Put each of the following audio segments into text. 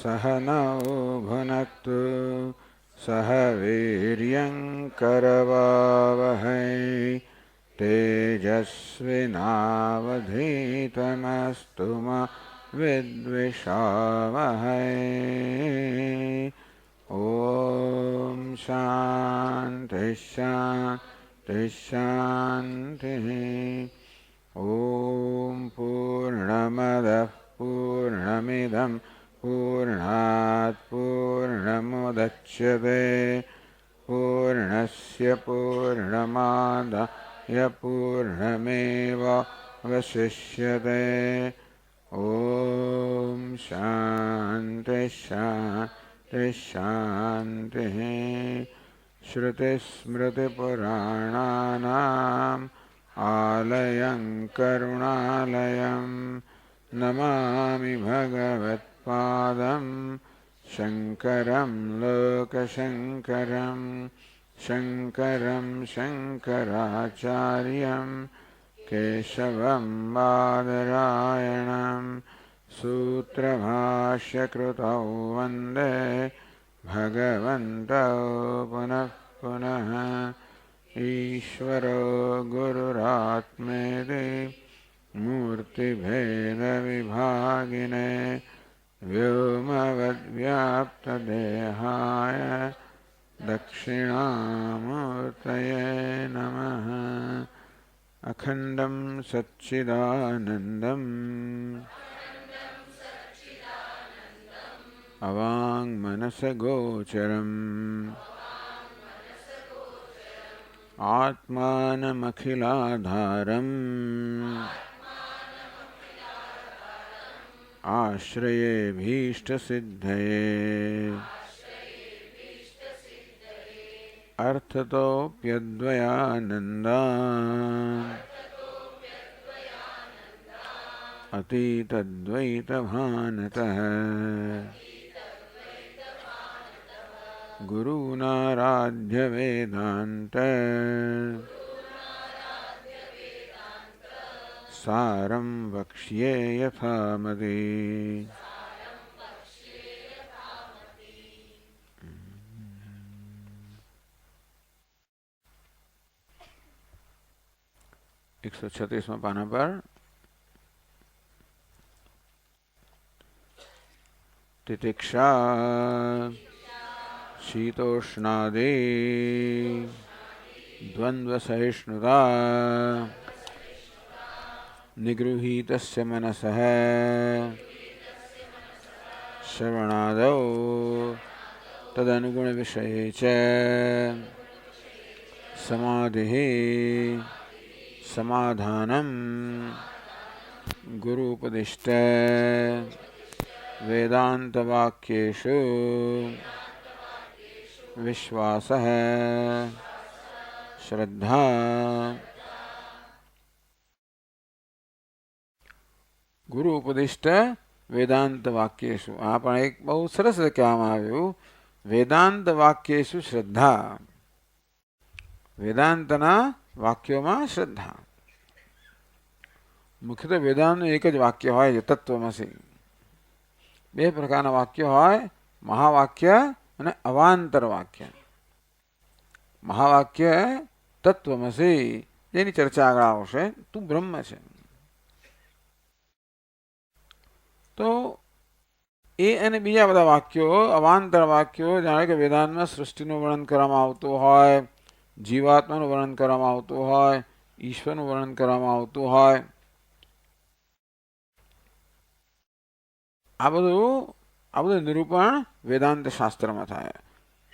सहनौ भुनक्तु सह वीर्यङ्करवावहै तेजस्विनावधीतमस्तु मा विद्विषावहै। ॐ शान्ति शान्ति शान्तिः। ॐ पूर्णमदः पूर्णमिदं पूर्णात् पूर्णमुदच्यते पूर्णस्य पूर्णमादाय पूर्णमेवावशिष्यते। ॐ शान्ति शान्ति शान्तिः। श्रुतिस्मृतिपुराणानाम् आलयं करुणालयं नमामि भगवत्पादं शङ्करं लोकशङ्करं शङ्करं शङ्कराचार्यं केशवं बादरायणं सूत्रभाष्यकृतौ वन्दे भगवन्तौ पुनः पुनः। ईश्वरो गुरुरात्मेति मूर्तिभेदविभागिने व्योमवद्व्याप्तदेहाय दक्षिणामूर्तये नमः। अखण्डं सच्चिदानन्दम् अवाङ्मनसगोचरम् आत्मानमखिलाधारम् आश्रयेऽभीष्टसिद्धये अर्थतोऽप्यद्वयानन्दात् अतीतद्वैतभानतः गुरूणाराध्यवेदान्त सारं वक्ष्ये यथामति। 136वां पाना पर तितिक्षा शीतोष्णादि द्वन्द्वसहिष्णुता निगृहीतस्य मनसः श्रवणादौ तदनुगुणविषये च समाधिः समाधानं गुरूपदिष्ट वेदान्तवाक्येषु विश्वासः श्रद्धा गुरु उपदिष्ट वेदांत वाक्येषु आप एक बहुत सरस कहेवामां आव्युं वेदांत वाक्येषु श्रद्धा वेदांतना वाक्योमां श्रद्धा मुख्यतः वेदांतનું એક જ વાક્ય હોય છે તત્વમસી બે પ્રકારના વાક્ય હોય મહાવાક્ય અને અવાંતર વાક્ય મહાવાક્ય તત્વમસી જેની ચર્ચા આગળ આવશે તું બ્રહ્મ છે તો એ અને બીજા બધા વાક્યો અવાંતર વાક્યો જાણે કે વેદાંતમાં સૃષ્ટિનું વર્ણન કરવામાં આવતું હોય જીવાત્માનું વર્ણન કરવામાં આવતું હોય ઈશ્વરનું વર્ણન કરવામાં આવતું હોય આ બધું નિરૂપણ વેદાંત શાસ્ત્રમાં થાય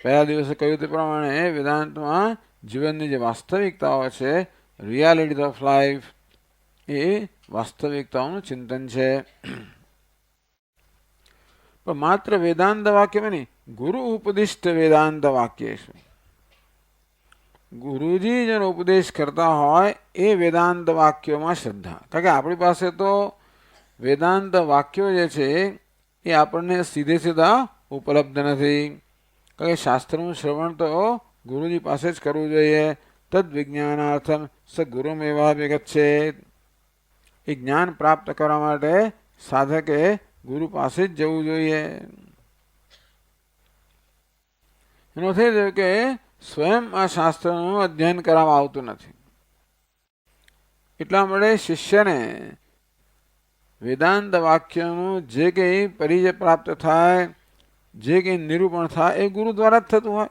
પહેલા દિવસે કહ્યું તે પ્રમાણે વેદાંતમાં જીવનની જે વાસ્તવિકતાઓ છે રિયાલિટી ઓફ લાઈફ એ વાસ્તવિકતાઓનું ચિંતન છે પણ માત્ર વેદાંત વાક્યમાં નહીં ગુરુ ઉપદિષ્ટ વેદાંત વાક્ય છે ગુરુજી જેનો ઉપદેશ કરતા હોય એ વેદાંત વાક્યોમાં શ્રદ્ધા કારણ કે આપણી પાસે તો વેદાંત વાક્યો જે છે એ આપણને સીધે સીધા ઉપલબ્ધ નથી કારણ કે શાસ્ત્રનું શ્રવણ તો ગુરુજી પાસે જ કરવું જોઈએ તદ વિજ્ઞાનાર્થમ સ ગુરુમેવા વિગચ્છેત એ જ્ઞાન પ્રાપ્ત કરવા માટે સાધકે ગુરુ પાસે જ જવું જોઈએ એનો થઈ થયું કે સ્વયં આ શાસ્ત્રનું અધ્યયન કરવામાં આવતું નથી. એટલા માટે શિષ્યને વેદાંત વાક્યનું જે કંઈ પરિચય પ્રાપ્ત થાય, જે કંઈ નિરૂપણ થાય એ ગુરુ દ્વારા જ થતું હોય.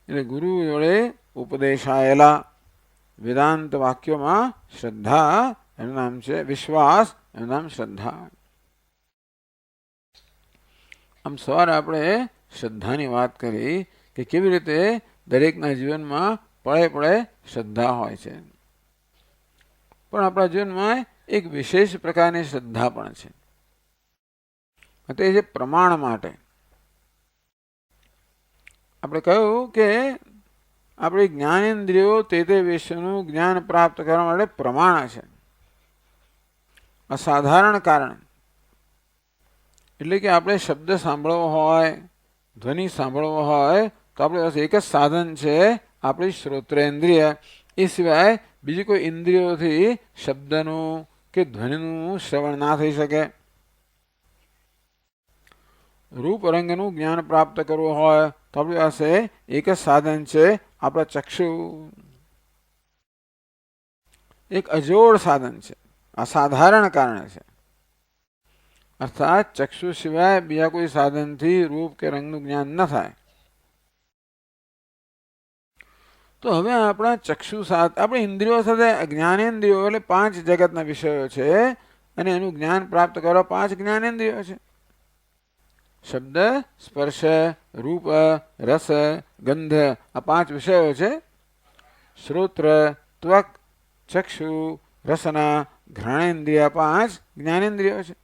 એટલે ગુરુ જોડે ઉપદેશાયેલા વેદાંત વાક્યોમાં શ્રદ્ધા એનું નામ છે, વિશ્વાસ એનું નામ શ્રદ્ધા. આમ સવારે આપણે શ્રદ્ધાની વાત કરી કે કેવી રીતે દરેકના જીવનમાં પળે પળે શ્રદ્ધા હોય છે, પણ આપણા જીવનમાં એક વિશેષ પ્રકારની શ્રદ્ધા પણ છે. તે છે પ્રમાણ માટે. આપણે કહ્યું કે આપણી જ્ઞાનેન્દ્રિયો તે વિષયનું જ્ઞાન પ્રાપ્ત કરવા માટે પ્રમાણ છે, અસાધારણ કારણ. એટલે કે આપણે શબ્દ સાંભળવો હોય, ધ્વનિ સાંભળવો હોય તો આપણી પાસે એક જ સાધન છે, આપણી શ્રોત્રેન્દ્રિય. એ સિવાય બીજી કોઈ ઇન્દ્રિયોથી શબ્દનું કે ધ્વનિનું શ્રવણ ના થઈ શકે. રૂપ રંગનું જ્ઞાન પ્રાપ્ત કરવું હોય તો આપણી પાસે એક જ સાધન છે, આપણા ચક્ષુ. એક અજોડ સાધન છે, અસાધારણ કારણ છે. અર્થાત ચક્ષુ સિવાય બીજા કોઈ સાધનથી રૂપ કે રંગનું જ્ઞાન ન થાય. તો હવે આપણા ચક્ષુ સાથે, આપણી ઇન્દ્રિયો સાથે જ્ઞાનેન્દ્રિયો એટલે 5 જગતના વિષયો છે, અને એનું જ્ઞાન પ્રાપ્ત કરવા 5 જ્ઞાનેન્દ્રિયો છે. શબ્દ, સ્પર્શ, રૂપ, રસ, ગંધ, આ 5 વિષયો છે. શ્રોત્ર, ત્વક, ચક્ષુ, રસના, ઘ્રાણેન્દ્રિય, 5 જ્ઞાનેન્દ્રિયો છે.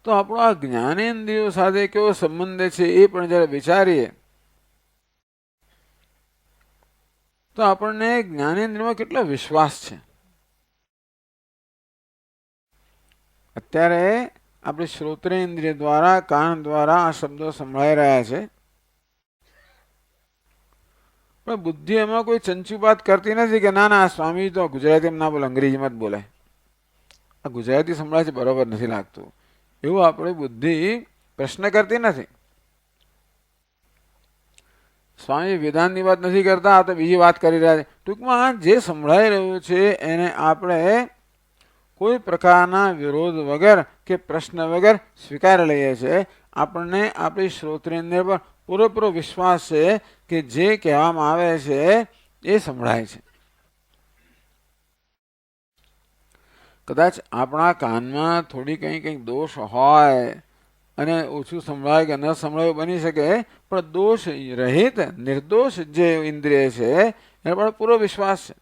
તો આપણો આ જ્ઞાનેન્દ્રિયો સાથે કેવો સંબંધ છે એ પણ જયારે વિચારીએ તો આપણને જ્ઞાનેન્દ્રિયમાં કેટલો વિશ્વાસ છે. અત્યારે આપણે શ્રોત્રેન્દ્રિય દ્વારા, કાન દ્વારા આ શબ્દો સંભળાઈ રહ્યા છે, પણ બુદ્ધિ એમાં કોઈ ચંચુપાત કરતી નથી કે ના ના સ્વામી તો ગુજરાતીમાં ના બોલે, અંગ્રેજીમાં જ બોલે, આ ગુજરાતી સંભળાય છે બરોબર નથી લાગતું, એવું આપણે બુદ્ધિ પ્રશ્ન કરતી નથી. સ્વામી વેદાંતની વાત નથી કરતા, આ તો બીજી વાત કરી રહ્યા છે. ટૂંકમાં જે સંભળાઈ રહ્યું છે એને આપણે કોઈ પ્રકારના વિરોધ વગર કે પ્રશ્ન વગર સ્વીકારી લઈએ છીએ. આપણને આપણી શ્રોત્રેન્દ્રિય પર પૂરેપૂરો વિશ્વાસ છે કે જે કહેવામાં આવે છે એ સંભળાય છે. કદાચ આપણા કાનમાં થોડી કંઈક દોષ હોય અને ઓછું સંભળાય કે ન સંભળાયું બની શકે, પણ દોષ રહિત નિર્દોષ જે ઇન્દ્રિય છે એના પર પૂરો વિશ્વાસ છે.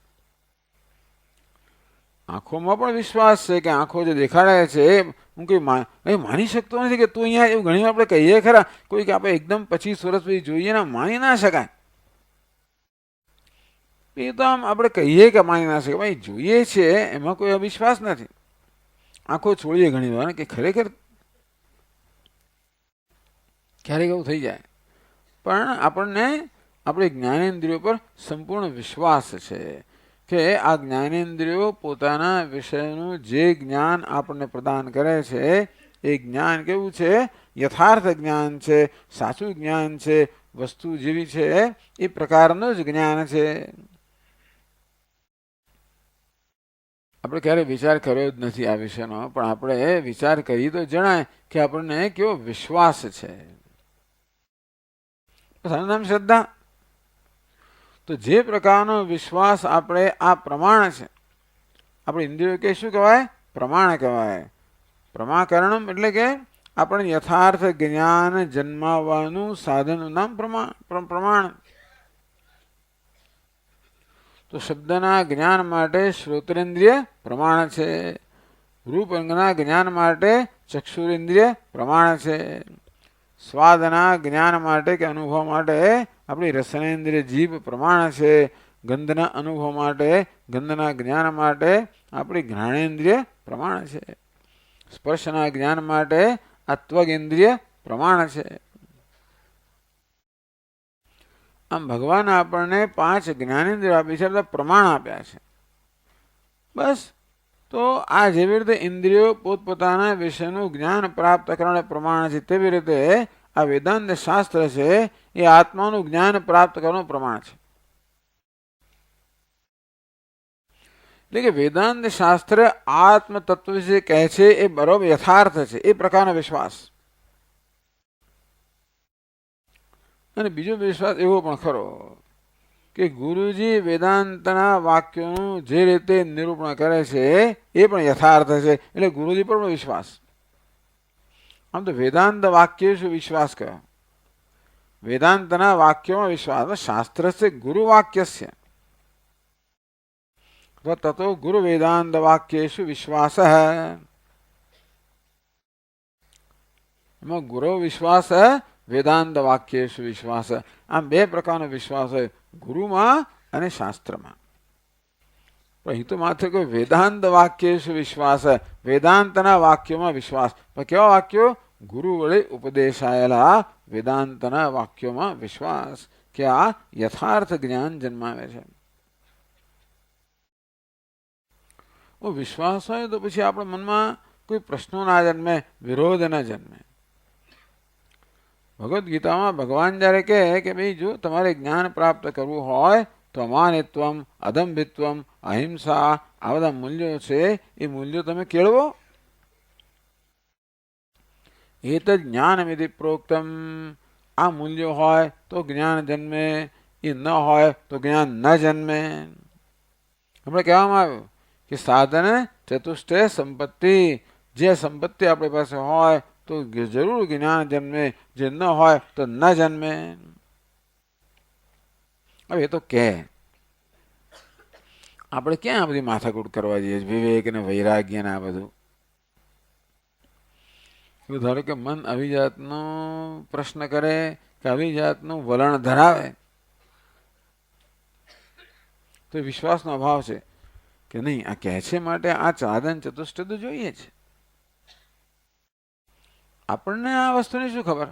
આંખોમાં પણ વિશ્વાસ છે કે આંખો જે દેખાડે છે હું કંઈ માની શકતો નથી કે તું અહીંયા, એવું ઘણી આપણે કહીએ ખરા, કોઈ કે આપણે એકદમ 25 વર્ષ પછી જોઈએ ને માની ના શકાય. એ તો આમ આપણે કહીએ કે માની ના શકાય, ભાઈ જોઈએ છે એમાં કોઈ અવિશ્વાસ નથી. આંખો છોડીએ ઘણી વાર કે ખરેખર ક્યારેક એવું થઈ જાય, પણ આપણને આપણે જ્ઞાનેન્દ્રિયો પર સંપૂર્ણ વિશ્વાસ છે કે આ જ્ઞાનેન્દ્રિયો પોતાના વિષયનું જે જ્ઞાન આપણને પ્રદાન કરે છે એ જ્ઞાન કેવું છે? યથાર્થ જ્ઞાન છે, સાચું જ્ઞાન છે, વસ્તુ જેવી છે એ પ્રકારનું જ જ્ઞાન છે. આપણે ક્યારેય વિચાર કર્યો જ નથી આ વિષયનો, પણ આપણે વિચાર કરી તો જણાય કે આપણને કેવો વિશ્વાસ છે. નામ શ્રદ્ધા. તો જે પ્રકારનો વિશ્વાસ આપણે આ પ્રમાણ છે, આપણે ઇન્દ્રિયો કે શું કહેવાય? પ્રમાણ કહેવાય. પ્રમાકરણમ એટલે કે આપણે યથાર્થ જ્ઞાન જન્માવવાનું સાધનનું નામ પ્રમાણ. તો શબ્દના જ્ઞાન માટે શ્રોત્રેન્દ્રિય પ્રમાણ છે, રૂપ અંગના જ્ઞાન માટે ચક્ષુરેન્દ્રિય પ્રમાણ છે, સ્વાદના જ્ઞાન માટે કે અનુભવ માટે આપણી રસનેન્દ્રિય જીભ પ્રમાણ છે, ગંધના અનુભવ માટે, ગંધના જ્ઞાન માટે આપણી ઘ્રાણેન્દ્રિય પ્રમાણ છે, સ્પર્શના જ્ઞાન માટે આ ત્વગેન્દ્રિય પ્રમાણ છે. આમ ભગવાન આપણને 5 જ્ઞાનેન્દ્રિય આપી છે, પ્રમાણ આપ્યા છે. બસ તો આ જેવી રીતે ઇન્દ્રિયો પોતપોતાના વિષયનું જ્ઞાન પ્રાપ્ત કરવાને પ્રમાણ છે, તેવી રીતે આ વેદાંત શાસ્ત્ર છે એ આત્માનું જ્ઞાન પ્રાપ્ત કરવાનું પ્રમાણ છે. એટલે કે વેદાંત શાસ્ત્ર આત્મ તત્વ વિશે કહે છે એ બરોબર યથાર્થ છે, એ પ્રકારનો વિશ્વાસ. અને બીજો વિશ્વાસ એવો પણ ખરો કે ગુરુજી વેદાંતના વાક્યોનું જે રીતે નિરૂપણ કરે છે એ પણ યથાર્થ છે, એટલે ગુરુજી પર પણ વિશ્વાસ. આમ તો વેદાંત વાક્ય શું વિશ્વાસ કયો? વેદાંતના વાક્યોમાં વિશ્વાસ. શાસ્ત્ર છે ગુરુ વાક્ય છે તતો ગુરુ વેદાંત વાક્યેષુ વિશ્વાસ. એમાં ગુરુ વિશ્વાસ, વેદાંત વાક્યેષુ વિશ્વાસ. આમ બે પ્રકારનો વિશ્વાસ હોય, ગુરુમાં અને શાસ્ત્રમાં. પણ અહીં તો માત્ર કોઈ વેદાંત વાક્યેષુ વિશ્વાસ, વેદાંતના વાક્યોમાં વિશ્વાસ. પણ કેવા વાક્યો? ગુરુ વડે ઉપદેશાયેલા વેદાંતના વાક્યોમાં વિશ્વાસ, કે આ યથાર્થ જ્ઞાન જન્માવે છે. વિશ્વાસ હોય તો પછી આપણા મનમાં કોઈ પ્રશ્નો ના જન્મે, વિરોધ ના જન્મે. ભગવદ્ ગીતામાં ભગવાન જયારે કહે કે ભાઈ જો તમારે જ્ઞાન પ્રાપ્ત કરવું હોય તો અમાનિત્વમ, અદંભિત્વમ, અહિંસા, આ બધા મૂલ્યો છે એ મૂલ્યો તમે કેળવો. એ તો જ્ઞાનમિતિ પ્રોક્તમ. આ મૂલ્યો હોય તો જ્ઞાન જન્મે, એ ન હોય તો જ્ઞાન ન જન્મે. હમણાં કહેવામાં આવ્યું કે સાધન ચતુષ્ટય સંપત્તિ, જે સંપત્તિ આપણી પાસે હોય તો જરૂર જ્ઞાન જન્મે, જે ન હોય તો ન જન્મે. હવે એ તો કે આપણે ક્યાં આ બધી માથાકૂટ કરવા જઈએ? વિવેક ને વૈરાગ્ય ને આ બધું. ધારો કે મન આવી જાતનો પ્રશ્ન કરે કે આવી જાતનું વલણ ધરાવે તો વિશ્વાસનો અભાવ છે કે નહીં, આ કહે છે માટે આ સાધન ચતુષ્ટય તો જોઈએ છે. આપણને આ વસ્તુની શું ખબર?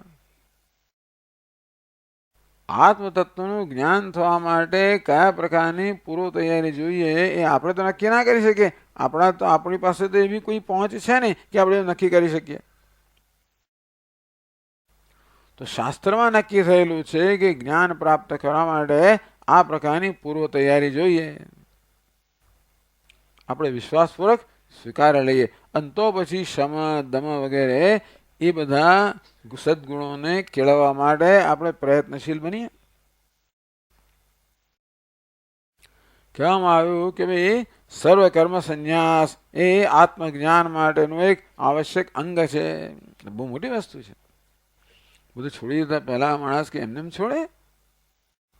આત્મતત્વનું જ્ઞાન થવા માટે કયા પ્રકારની પૂર્વ તૈયારી જોઈએ એ આપણે તો નક્કી ના કરી શકીએ. આપણી પાસે તો એવી કોઈ પહોંચ છે નહીં કે આપણે નક્કી કરી શકીએ. તો શાસ્ત્રમાં નક્કી થયેલું છે કે જ્ઞાન પ્રાપ્ત કરવા માટે આ પ્રકારની પૂર્વ તૈયારી જોઈએ. આપણે વિશ્વાસપૂર્વક સ્વીકારી લઈએ અને તો પછી શમ, દમ વગેરે એ બધા સદગુણોને કેળવવા માટે આપણે પ્રયત્નશીલ બનીએ. કહેવામાં આવ્યું કે ભાઈ સર્વ કર્મ સંન્યાસ એ આત્મજ્ઞાન માટેનું એક આવશ્યક અંગ છે. બહુ મોટી વસ્તુ છે. બધું છોડી દીધા પહેલા માણસ કે એમને એમ છોડે?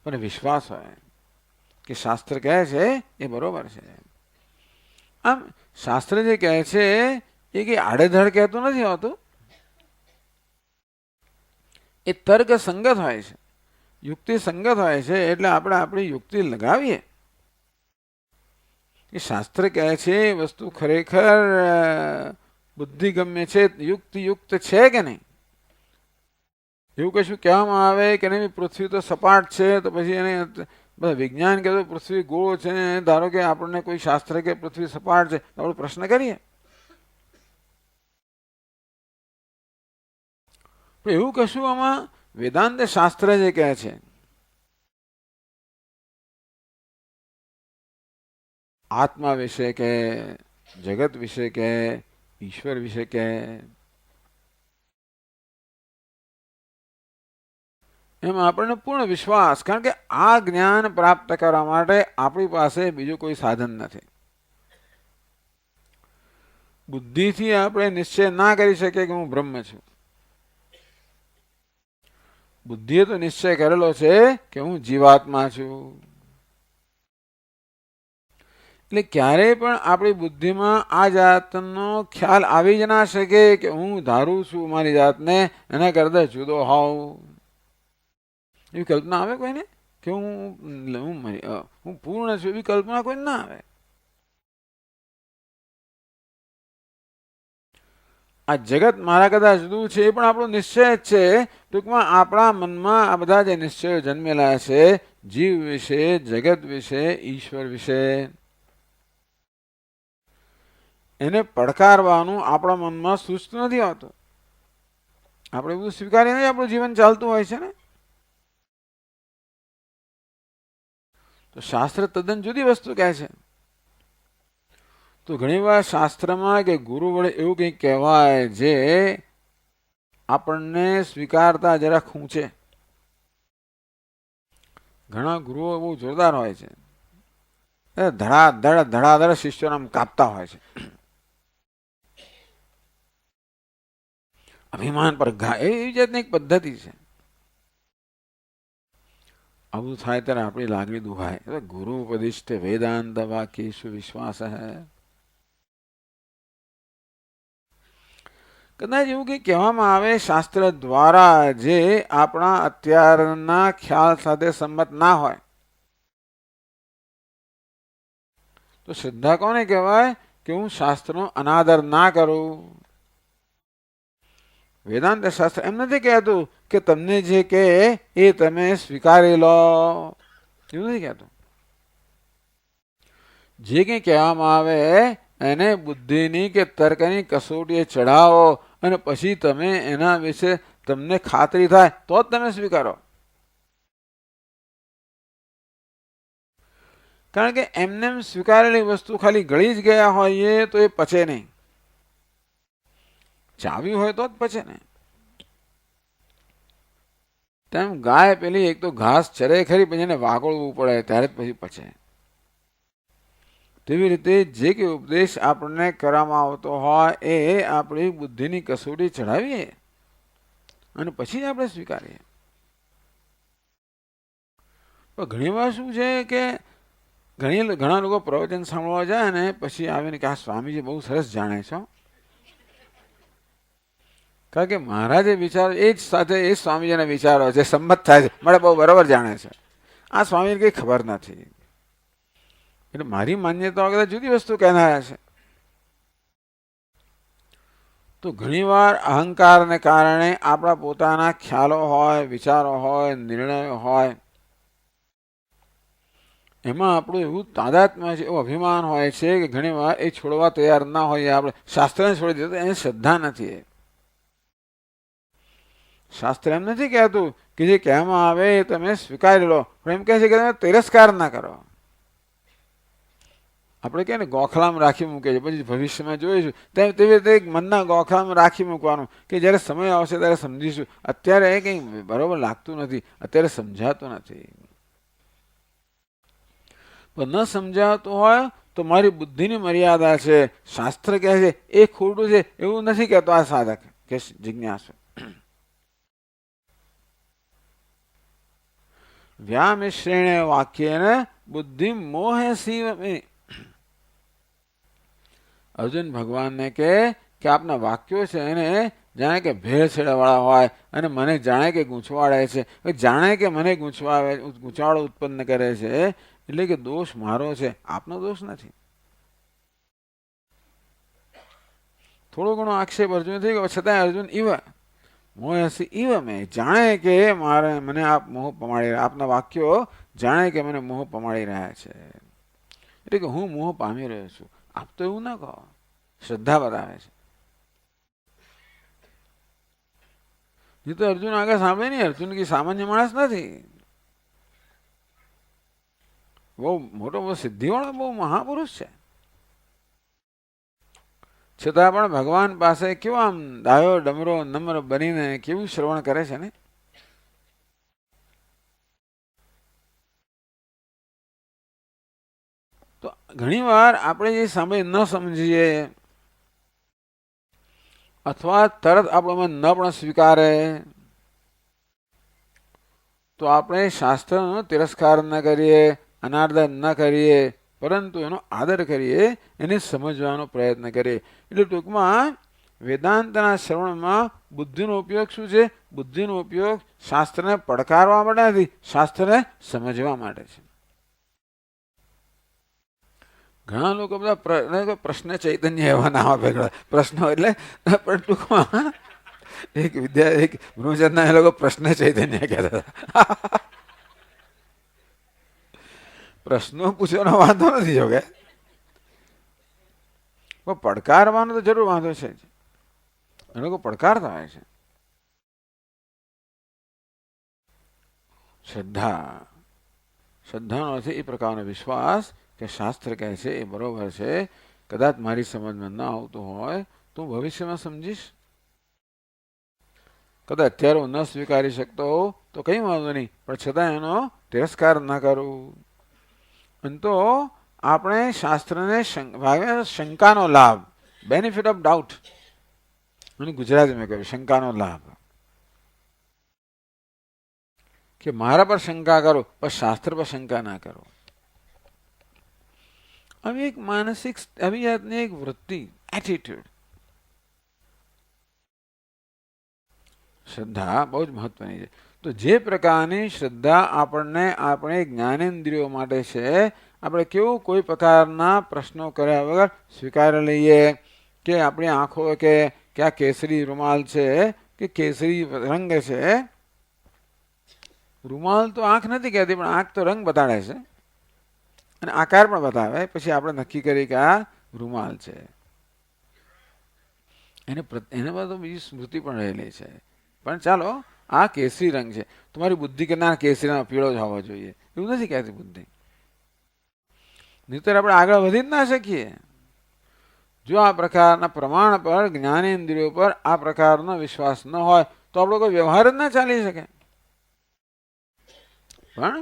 પણ વિશ્વાસ હોય કે શાસ્ત્ર કહે છે એ બરોબર છે. આમ શાસ્ત્ર જે કહે છે એ કઈ આડેધડ કહેતું નથી હોતું. એ તર્ક સંગત હોય છે, યુક્તિ સંગત હોય છે. એટલે આપણે આપણી યુક્તિ લગાવીએ. એ શાસ્ત્ર કહે છે એ વસ્તુ ખરેખર બુદ્ધિગમ્ય છે, યુક્ત છે કે નહીં. એવું કશું કહેવામાં આવે કે નહીં પૃથ્વી તો સપાટ છે તો પછી એને બધા વિજ્ઞાન કહેતું પૃથ્વી ગોળ છે. ધારો કે આપણને કોઈ શાસ્ત્ર કે પૃથ્વી સપાટ છે તો આપણે પ્રશ્ન કરીએ. એવું કશું આમાં વેદાંત શાસ્ત્ર જે કહે છે આત્મા વિશે કે, જગત વિશે કે, ઈશ્વર વિશે કે, એમાં આપણને પૂર્ણ વિશ્વાસ. કારણ કે આ જ્ઞાન પ્રાપ્ત કરવા માટે આપણી પાસે બીજું કોઈ સાધન નથી. બુદ્ધિથી આપણે નિશ્ચય ના કરી શકીએ કે હું બ્રહ્મ છું. બુદ્ધિએ તો નિશ્ચય કરેલો છે કે હું જીવાત્મા છું. એટલે ક્યારેય પણ આપણી બુદ્ધિમાં આ જાતનો ખ્યાલ આવી જ ના શકે કે હું ધારું છું મારી જાતને એના કરતા જુદો હોઉં. એવી કલ્પના આવે કોઈને કે હું પૂર્ણ છું? એવી કલ્પના કોઈ ના આવે. આ જગત મારા કરતા જુદું છે એ પણ આપણો નિશ્ચય જ છે. ટૂંકમાં આપણા મનમાં આ બધા જે નિશ્ચયો જન્મેલા છે જીવ વિશે, જગત વિશે, ઈશ્વર વિશે, એને પડકારવાનું આપણા મનમાં સૂચતું નથી આવતું. આપણે બધું સ્વીકારીને આપણું જીવન ચાલતું હોય છે ને. તો શાસ્ત્ર તદ્દન જુદી વસ્તુ કહે છે. તો ઘણી વાર શાસ્ત્રમાં કે ગુરુ વડે એવું કંઈક કહેવાય જે આપણને સ્વીકારતા જરા ખૂંચે. ઘણા ગુરુઓ બહુ જોરદાર હોય છે, ધડાધડ શિષ્યોને આમ કાપતા હોય છે. અભિમાન પર ઘા, એવી જાતની એક પદ્ધતિ છે. આવું થાય ત્યારે આપણી લાગણી દુભાય. ગુરુ ઉપદિષ્ટ વેદાંત વાક્યેષુ વિશ્વાસ હૈ. કદાચ એવું કંઈ કહેવામાં આવે શાસ્ત્ર દ્વારા જે આપણા અત્યારના ખ્યાલ સાથે સંમત ના હોય, તો શ્રદ્ધા કોને કહેવાય? કે હું શાસ્ત્રનો અનાદર ના કરું. વેદાંત શાસ્ત્ર એમ નથી કહેતું કે તમને જે કહે એ તમે સ્વીકારી લો, એવું નથી કહેતું. જે કંઈ કહેવામાં આવે એને બુદ્ધિની કે તર્કની કસોટીએ ચડાવો અને પછી તમે એના વિશે તમને ખાતરી થાય તો જ તમે સ્વીકારો. કારણ કે એમને સ્વીકારેલી વસ્તુ ખાલી ગળી જ ગયા હોય તો એ પચે નહીં. ચાવી હોય તો જ પચે ને. તેમ ગાય પેલી એક તો ઘાસ ચરે ખરી, પછી એને વાગોળવું પડે ત્યારે જ પછી પચે. તેવી રીતે જે કે ઉપદેશ આપણને કરવામાં આવતો હોય એ આપણી બુદ્ધિની કસોટી ચડાવીએ અને પછી આપણે સ્વીકારીએ. પણ ઘણી વાર શું છે કે ઘણા લોકો પ્રવચન સાંભળવા જાય ને પછી આવીને કે આ સ્વામીજી બહુ સરસ જાણે છે. કારણ કે મારા જે વિચારો એ જ સાથે એ સ્વામીજીના વિચારો છે, સંમત થાય છે, મને બહુ બરાબર જાણે છે. આ સ્વામીને કંઈ ખબર નથી. એટલે મારી માન્યતાઓ કદાચ જુદી વસ્તુ કહેનારા છે. તો ઘણીવાર અહંકારને કારણે આપણા પોતાના ખ્યાલો હોય, વિચારો હોય, નિર્ણયો હોય, એમાં આપણું એવું તાદાત્મ્ય છે, એવું અભિમાન હોય છે કે ઘણીવાર એ છોડવા તૈયાર ના હોઈએ. આપણે શાસ્ત્રને છોડી દીધું, એની શ્રદ્ધા નથી. શાસ્ત્ર એમ નથી કહેતું કે જે કહેવામાં આવે એ તમે સ્વીકારી લો, પણ એમ કહે છે કે તમે તિરસ્કાર ના કરો. આપણે કહે ને ગોખલામાં રાખી મૂકે છે, પછી ભવિષ્યમાં જોઈશું તેવી રીતે એક મનના ગોખલામાં રાખી મૂકવાનું કે જ્યારે સમય આવશે ત્યારે સમજીશું. અત્યારે એ કંઈ બરોબર લાગતું નથી, અત્યારે સમજાતું નથી. પણ ન સમજાતું હોય તો મારી બુદ્ધિની મર્યાદા છે, શાસ્ત્ર કહે છે એ ખોટું છે એવું નથી કહેતો આ સાધક કે જિજ્ઞાસુ. વ્યામિશ્રેણ વાક્યેન બુદ્ધિ મોહે શિવમે. અર્જુન ભગવાનને કે આપના વાક્યો છે એને જાણે કે ભેળસેળવાળા હોય અને મને જાણે કે ગૂંચવાડે છે. જાણે કે મને ગૂંચવાડો ઉત્પન્ન કરે છે, એટલે કે દોષ મારો છે, આપનો દોષ નથી. થોડો ઘણો આક્ષેપ અર્જુન થઈ ગયો, છતાં અર્જુન મોહસી ઇવ મેં, જાણે કે મને આપ મોહ પમાડી રહ્યા, આપના વાક્યો જાણે કે મને મોહ પમાડી રહ્યા છે, એટલે કે હું મોહ પામી રહ્યો છું. આપ તો એવું ના કહો. શ્રદ્ધા બતાવે છે. એ તો અર્જુન આગળ સાંભળે નહીં. અર્જુન કે સામાન્ય માણસ નથી, બહુ મોટો સિદ્ધિવાળો બહુ મહાપુરુષ છે. છતાં પણ ભગવાન પાસે કેવો આમ ડાયો ડમરો નમ્ર બનીને કેવું શ્રવણ કરે છે ને. તો ઘણી વાર આપણે જે સાંભળી ન સમજીએ અથવા તરત આપણને ન પણ સ્વીકારે તો આપણે શાસ્ત્રનો તિરસ્કાર ન કરીએ, અનાદર ન કરીએ, પરંતુ એનો આદર કરીએ, એને સમજવાનો પ્રયત્ન કરીએ. એટલે ટૂંકમાં વેદાંતના શ્રવણમાં બુદ્ધિનો ઉપયોગ શું છે? બુદ્ધિનો ઉપયોગ શાસ્ત્રને પડકારવા માટે નથી, શાસ્ત્રને સમજવા માટે છે. ઘણા લોકો બધા પ્રશ્ન ચૈતન્ય એવા નામ આપે. પ્રશ્નો એટલે પણ ટૂંકમાં એક ગુરુજનના એ લોકો પ્રશ્ન ચૈતન્ય કહેતા હતા. પ્રશ્નો પૂછવાનો વાંધો નથી, જો કે પણ પડકારવાનો તો જરૂર વાંધો છે જ. એ લોકો પડકારતા હોય છે. શ્રદ્ધા, શ્રદ્ધાનો અર્થ એ પ્રકારનો વિશ્વાસ કે શાસ્ત્ર કહે છે એ બરોબર છે. કદાચ મારી સમજમાં ન આવતું હોય તો હું ભવિષ્યમાં સમજીશ. કદાચ અત્યારે હું ન સ્વીકારી શકતો હોઉં તો કંઈ વાંધો નહીં, પણ છતાં એનો તિરસ્કાર ન કરું. અને તો આપણે શાસ્ત્રને શંકાનો લાભ, બેનિફિટ ઓફ ડાઉટ, અને ગુજરાતીમાં કહ્યું શંકાનો લાભ, કે મારા પર શંકા કરો પણ શાસ્ત્ર પર શંકા ના કરો. આવી એક માનસિક, આવી જાતની એક વૃત્તિ, એટીટ્યુડ. શ્રદ્ધા બહુ જ મહત્વની છે. તો જે પ્રકારની શ્રદ્ધા આપણને આપણે જ્ઞાનેન્દ્રિયો માટે છે, આપણે કેવું કોઈ પ્રકારના પ્રશ્નો કર્યા વગર સ્વીકારી લઈએ કે આપણી આંખો કે આ કેસરી રૂમાલ છે કે કેસરી રંગ છે. રૂમાલ તો આંખ નથી કહેતી, પણ આંખ તો રંગ બતાડે છે અને આકાર પણ બતાવે. પછી આપણે નક્કી કરી કે આ રૂમાલ છે. એને પર તો બીજી સ્મૃતિ પણ રહેલી છે. પણ ચાલો, આ કેસરી રંગ છે. તમારી બુદ્ધિ કે ના કેસરીનો પીળો જ હોવો જોઈએ એવું નથી કહેતી બુદ્ધિ. નહીંતર આપણે આગળ વધી જ ના શકીએ. જો આ પ્રકારના પ્રમાણ પર, જ્ઞાનેન્દ્રિયો પર આ પ્રકારનો વિશ્વાસ ન હોય તો આપણો કોઈ વ્યવહાર જ ના ચાલી શકે. પણ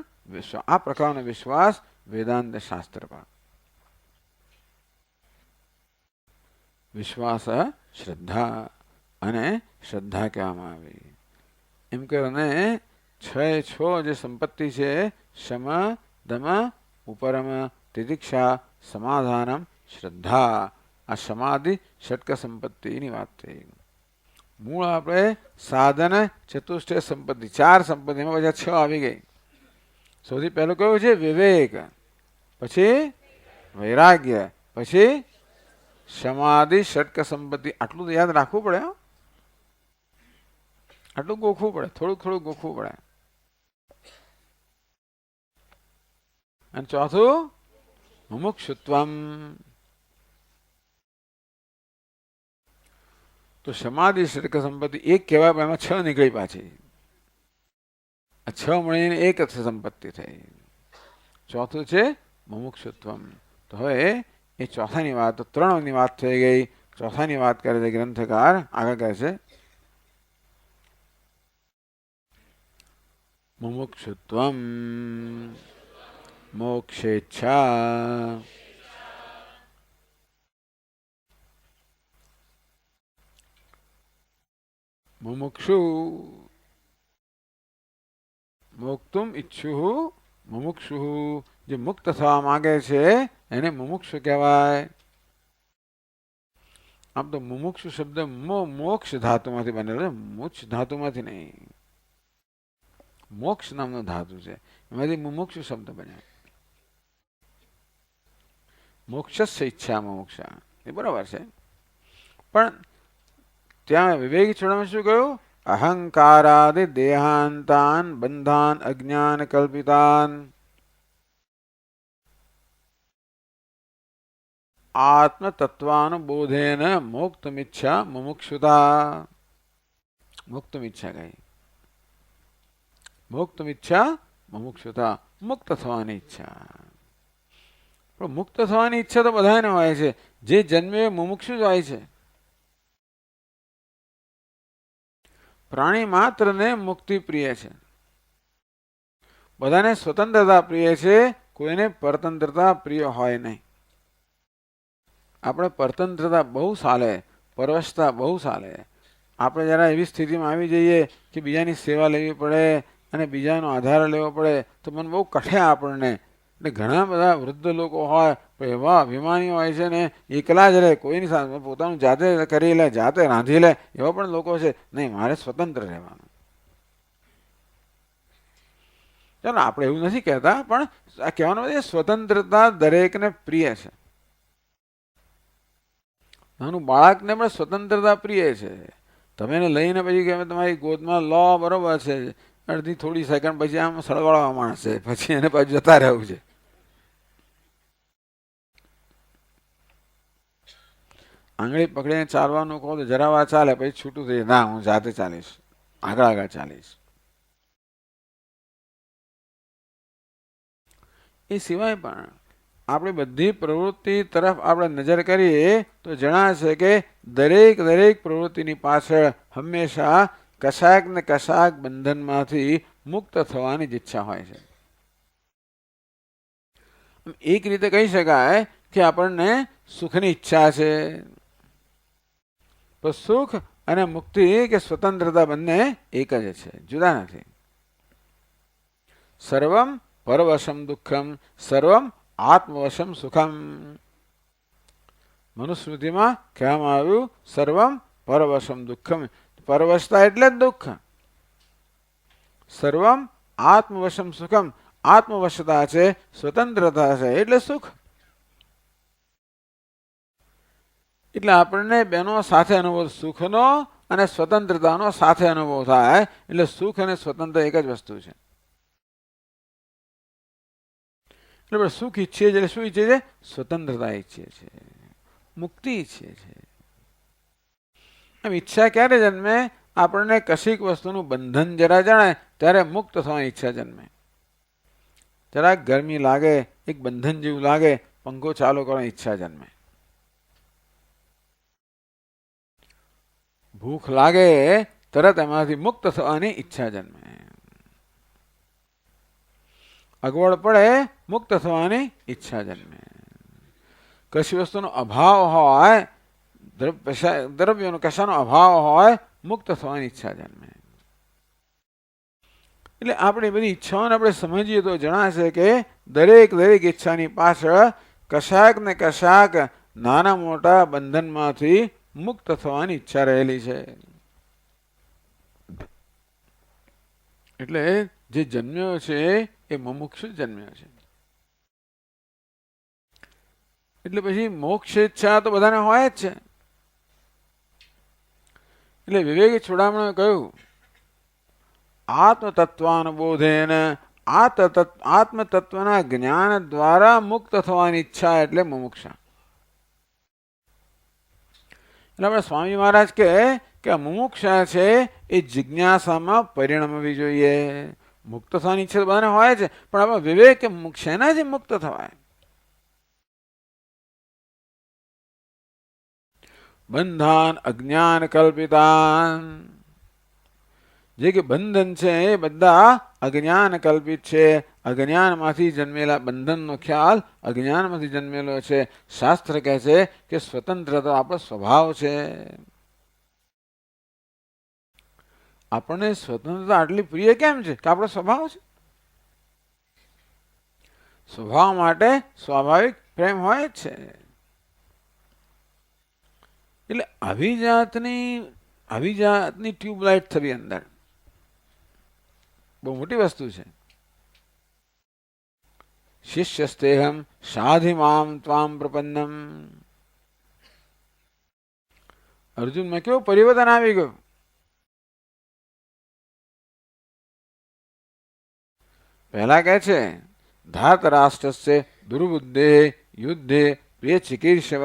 આ પ્રકારનો વિશ્વાસ વેદાંત શાસ્ત્ર પર. વિશ્વાસ શ્રદ્ધા, અને શ્રદ્ધા કહેવામાં આવી. એમ કરીને 6 જે સંપત્તિ છે, શમ, દમ, ઉપરમ, તિતિક્ષા, સમાધાનમ, શ્રદ્ધા, આ સમાધિ ષટક સંપત્તિની વાત થઈ. મૂળ આપણે સાધન ચતુષ્ટય સંપત્તિ, 4 સંપત્તિમાં પછી 6 આવી ગઈ. સૌથી પહેલું કયું છે? વિવેક, પછી વૈરાગ્ય, પછી સમાધિ ષટક સંપત્તિ. આટલું તો યાદ રાખવું પડે, આટલું ગોખવું પડે, થોડું ગોખવું પડે. અને ચોથું મુમુક્ષુત્વમ. તો સમાધિ ષટક સંપત્તિ એક કહેવાય, પણ એમાં 6 નીકળી પાછી. આ 6 મળીને એક સંપત્તિ થઈ. ચોથું છે મુમુક્ષુત્વમ. તો હવે એ ચોથાની વાત, તો 3ની વાત થઈ ગઈ. ચોથાની વાત કરે છે ગ્રંથકાર. આગળ કહે છે મુમુક્ષુત્વમ મોક્ષેચ્છા. મુમુક્ષુ મોક્તુમ ઈચ્છુ. મુમુક્ષુ જે મુક્ત થવા માંગે છે એને મુમુક્ષુ કહેવાય. આમ તો મુમુક્ષુ શબ્દ મોક્ષ ધાતુમાંથી બનેલો છે, મોક્ષ ધાતુમાંથી નહીં. મોક્ષ નામનો ધાતુ છે, એમાંથી મુમુક્ષુ શબ્દ બન્યો. મોક્ષસ્ય ઈચ્છા મુમુક્ષા, એ બરાબર છે. પણ ત્યાં વિવેક છોડવામાં શું કહ્યું? અહંકારાદિ દેહાંતાન બંધાન અજ્ઞાન કલ્પિતાન આત્મતત્વાનુબોધેન મોક્તુમિચ્છા મુમુક્ષુતા. મુક્તુમિચ્છા કહી, મુક્તુમિચ્છા મુમુક્ષુતા, મુક્ત થવાની ઈચ્છા. પણ મુક્ત થવાની ઈચ્છા તો બધાને હોય છે. જે જન્મે મુમુક્ષુ જ હોય છે. પ્રાણી માત્રને મુક્તિ પ્રિય છે. બધાને સ્વતંત્રતા પ્રિય છે, કોઈને પરતંત્રતા પ્રિય હોય નહીં. આપણે પરતંત્રતા બહુ ચાલે, પરવશતા બહુ ચાલે. આપણે જરા એવી સ્થિતિમાં આવી જઈએ કે બીજાની સેવા લેવી પડે અને બીજાનો આધાર લેવો પડે તો મને બહુ કઠે આપણને. એટલે ઘણા બધા વૃદ્ધ લોકો હોય પણ એવા અભિમાની હોય છે ને, એકલા જ રહે, કોઈની સાથે પોતાનું જાતે કરી લે, જાતે રાંધી લે, એવા પણ લોકો છે. નહીં, મારે સ્વતંત્ર રહેવાનું. ચાલો, આપણે એવું નથી કહેતા, પણ આ કહેવાનું સ્વતંત્રતા દરેકને પ્રિય છે. નાનું બાળકને પણ સ્વતંત્રતા પ્રિય છે. તમે એને લઈને પછી કે તમારી ગોદમાં લો, બરોબર છે, અડધી થોડી સેકન્ડ પછી આમ સળવળવા માંડશે, પછી એને પાછું જતા રહેવું છે. આંગળી પકડીને ચાલવાનું કહો તો જરા વાર ચાલે, પછી છૂટું થઈ ના હું જાતે ચાલીશ, આગળ આગળ ચાલીશ. એ સિવાય પણ આપણી બધી પ્રવૃત્તિ તરફ આપણે નજર કરીએ તો જણાશે કે દરેક પ્રવૃત્તિની પાછળ હંમેશા કશાક ને કશાક બંધનમાંથી મુક્ત થવાની જ ઈચ્છા હોય છે. એક રીતે કહી શકાય કે આપણને સુખની ઈચ્છા છે, તો સુખ અને મુક્તિ કે સ્વતંત્રતા બંને એક જ છે, જુદા નથી. સર્વમ પરવશમ દુઃખમ સર્વમ આત્મવશમ સુખમ. મનુસ્મૃતિમાં કહેવામાં આવ્યું સર્વમ પરવશમ દુઃખમ. પરવશતા એટલે જ દુઃખ. સર્વમ આત્મવશમ સુખમ. આત્મવશતા છે, સ્વતંત્રતા છે એટલે સુખ. એટલે આપણને બેનો સાથે અનુભવ, સુખનો અને સ્વતંત્રતાનો સાથે અનુભવ થાય. એટલે સુખ અને સ્વતંત્ર એક જ વસ્તુ છે. એટલે સુખ ઈચ્છીએ છીએ, શું ઈચ્છે છે? સ્વતંત્રતા ઈચ્છીએ છીએ, મુક્તિ ઈચ્છીએ છીએ. એમ ઈચ્છા ક્યારે જન્મે? આપણને કશીક વસ્તુનું બંધન જરા જણાય ત્યારે મુક્ત થવાની ઈચ્છા જન્મે. જરાક ગરમી લાગે, એક બંધન જેવું લાગે, પંખો ચાલુ કરવાની ઈચ્છા જન્મે. ભૂખ લાગે તરત એમાંથી મુક્ત થવાની ઈચ્છા જન્મે. અગવડ પડે મુક્ત થવાની ઈચ્છા જન્મે. કશી વસ્તુનો અભાવ હોય, દ્રવ્યનો કશાનો અભાવ હોય, મુક્ત થવાની ઈચ્છા જન્મે. એટલે આપણી બધી ઈચ્છાઓને આપણે સમજીએ તો જણાશે કે દરેક ઈચ્છાની પાછળ કશાક ને કશાક નાના મોટા બંધનમાંથી મુક્ત થવાની ઈચ્છા રહેલી છે. એટલે જે જન્મ્યો છે એ મુમુક્ષુ જન્મ્યો છે. એટલે પછી મોક્ષ ઈચ્છા તો બધાને હોય જ છે. એટલે વિવેક ચૂડામણે કહ્યું આત્મતત્વાનુબોધેન, આત્મતત્વના જ્ઞાન દ્વારા મુક્ત થવાની ઈચ્છા એટલે મુમુક્ષા. એટલે આપણે સ્વામી મહારાજ કે મુમુક્ષા છે એ જિજ્ઞાસામાં પરિણમવી જોઈએ. મુક્ત થવાની ઈચ્છા તો બધાને હોય છે, પણ આપણે વિવેક શેનાથી મુક્ત થવાય? બંધાન અજ્ઞાન કલ્પિતાન. જે કે બંધન છે એ બધા અજ્ઞાન કલ્પિત છે. અજ્ઞાનમાંથી જન્મેલા બંધનનો ખ્યાલ અજ્ઞાનમાંથી જન્મેલો છે. શાસ્ત્ર કહે છે કે સ્વતંત્રતા આપણો સ્વભાવ છે. આપણને સ્વતંત્રતા આટલી પ્રિય કેમ છે? કે આપણો સ્વભાવ છે. સ્વભાવ માટે સ્વાભાવિક પ્રેમ હોય જ છે. એટલે આવી જાતની ટ્યુબલાઇટ થવી અંદર બહુ મોટી વસ્તુ છે. શિષ્યસ્તેહમ સાધિમામ ત્વામ પ્રપન્નમ. અર્જુનમાં કેવું પરિવર્તન આવી ગયું. પહેલા કહે છે ધાતરાષ્ટ્રસ્ય દુર્બુદ્ધે યુદ્ધે પ્રિય ચિકીર્ષવ.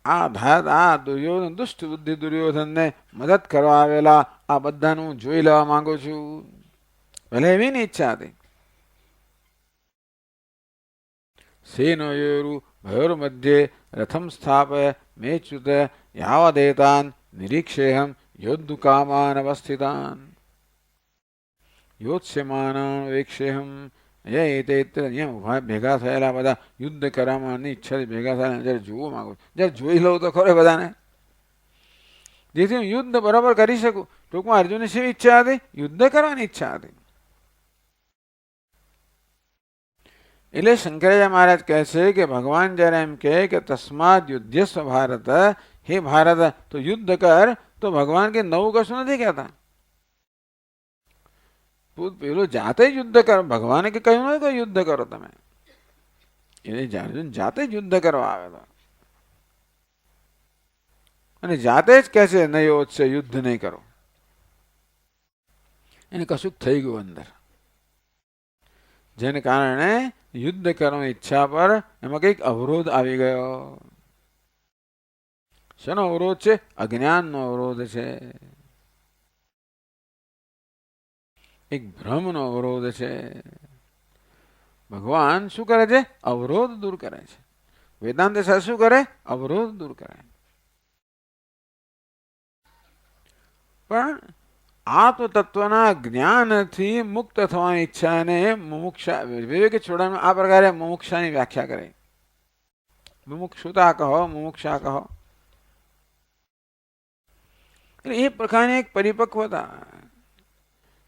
આ દુર્યોધન દુષ્ટ બુદ્ધિ દુર્યોધનને મદદ કરવા આવેલા આ બધાનું જોઈ લેવા માંગુ છું. ભલે એવી ની ઈચ્છા હતી. સેનયોરુ ભયોર મધ્યે રથમ સ્થાપય મેચ્યુત યાવદેતાન નિરીક્ષેહમ યોદ્ધુકામાન અવસ્થિતાન યોત્સ્યમાનાન વેક્ષેહમ. અહીંયા ઉભા ભેગા થયેલા બધા યુદ્ધ કરવાની ઈચ્છાથી ભેગા થયેલા જયારે જોવા માંગુ, જયારે જોઈ લઉં તો ખરો બધાને, જેથી હું યુદ્ધ બરાબર કરી શકું. ટૂંકમાં અર્જુનની શી ઈચ્છા હતી? યુદ્ધ કરવાની ઈચ્છા હતી. એટલે શંકરાચાર્ય મહારાજ કહે છે કે ભગવાન જયારે એમ કે તસ્માદ યુદ્ધસ્વ ભારત, હે ભારત તો યુદ્ધ કર, તો ભગવાન કે નવું કશું નથી કહેતા. પેલું જાતે જ યુદ્ધ કરો. ભગવાને કે કહ્યું નથી કે યુદ્ધ કરો તમે. એને જાતે જ યુદ્ધ કરવા આવે તો, અને જાતે જ કહે છે નહીં છે યુદ્ધ નહીં કરો. એને કશુંક થઈ ગયું અંદર, જેને કારણે યુદ્ધ કરવાની ઈચ્છા પર એમાં કંઈક અવરોધ આવી ગયો. શેનો અવરોધ છે? અજ્ઞાનનો અવરોધ છે, એક ભ્રમનો અવરોધ છે. ભગવાન શું કરે છે? અવરોધ દૂર કરે છે. વેદાંત શાસ્ત્ર શું કરે? અવરોધ દૂર કરે. પણ આત્મતત્વના જ્ઞાનથી મુક્ત થવાની ઈચ્છાને મુમુક્ષા વિવેક છોડવામાં આ પ્રકારે મુમુક્ષાની વ્યાખ્યા કરે. મુમુક્ષુતા કહો, મુમુક્ષા કહો, એટલે એ પ્રકારની એક પરિપક્વતા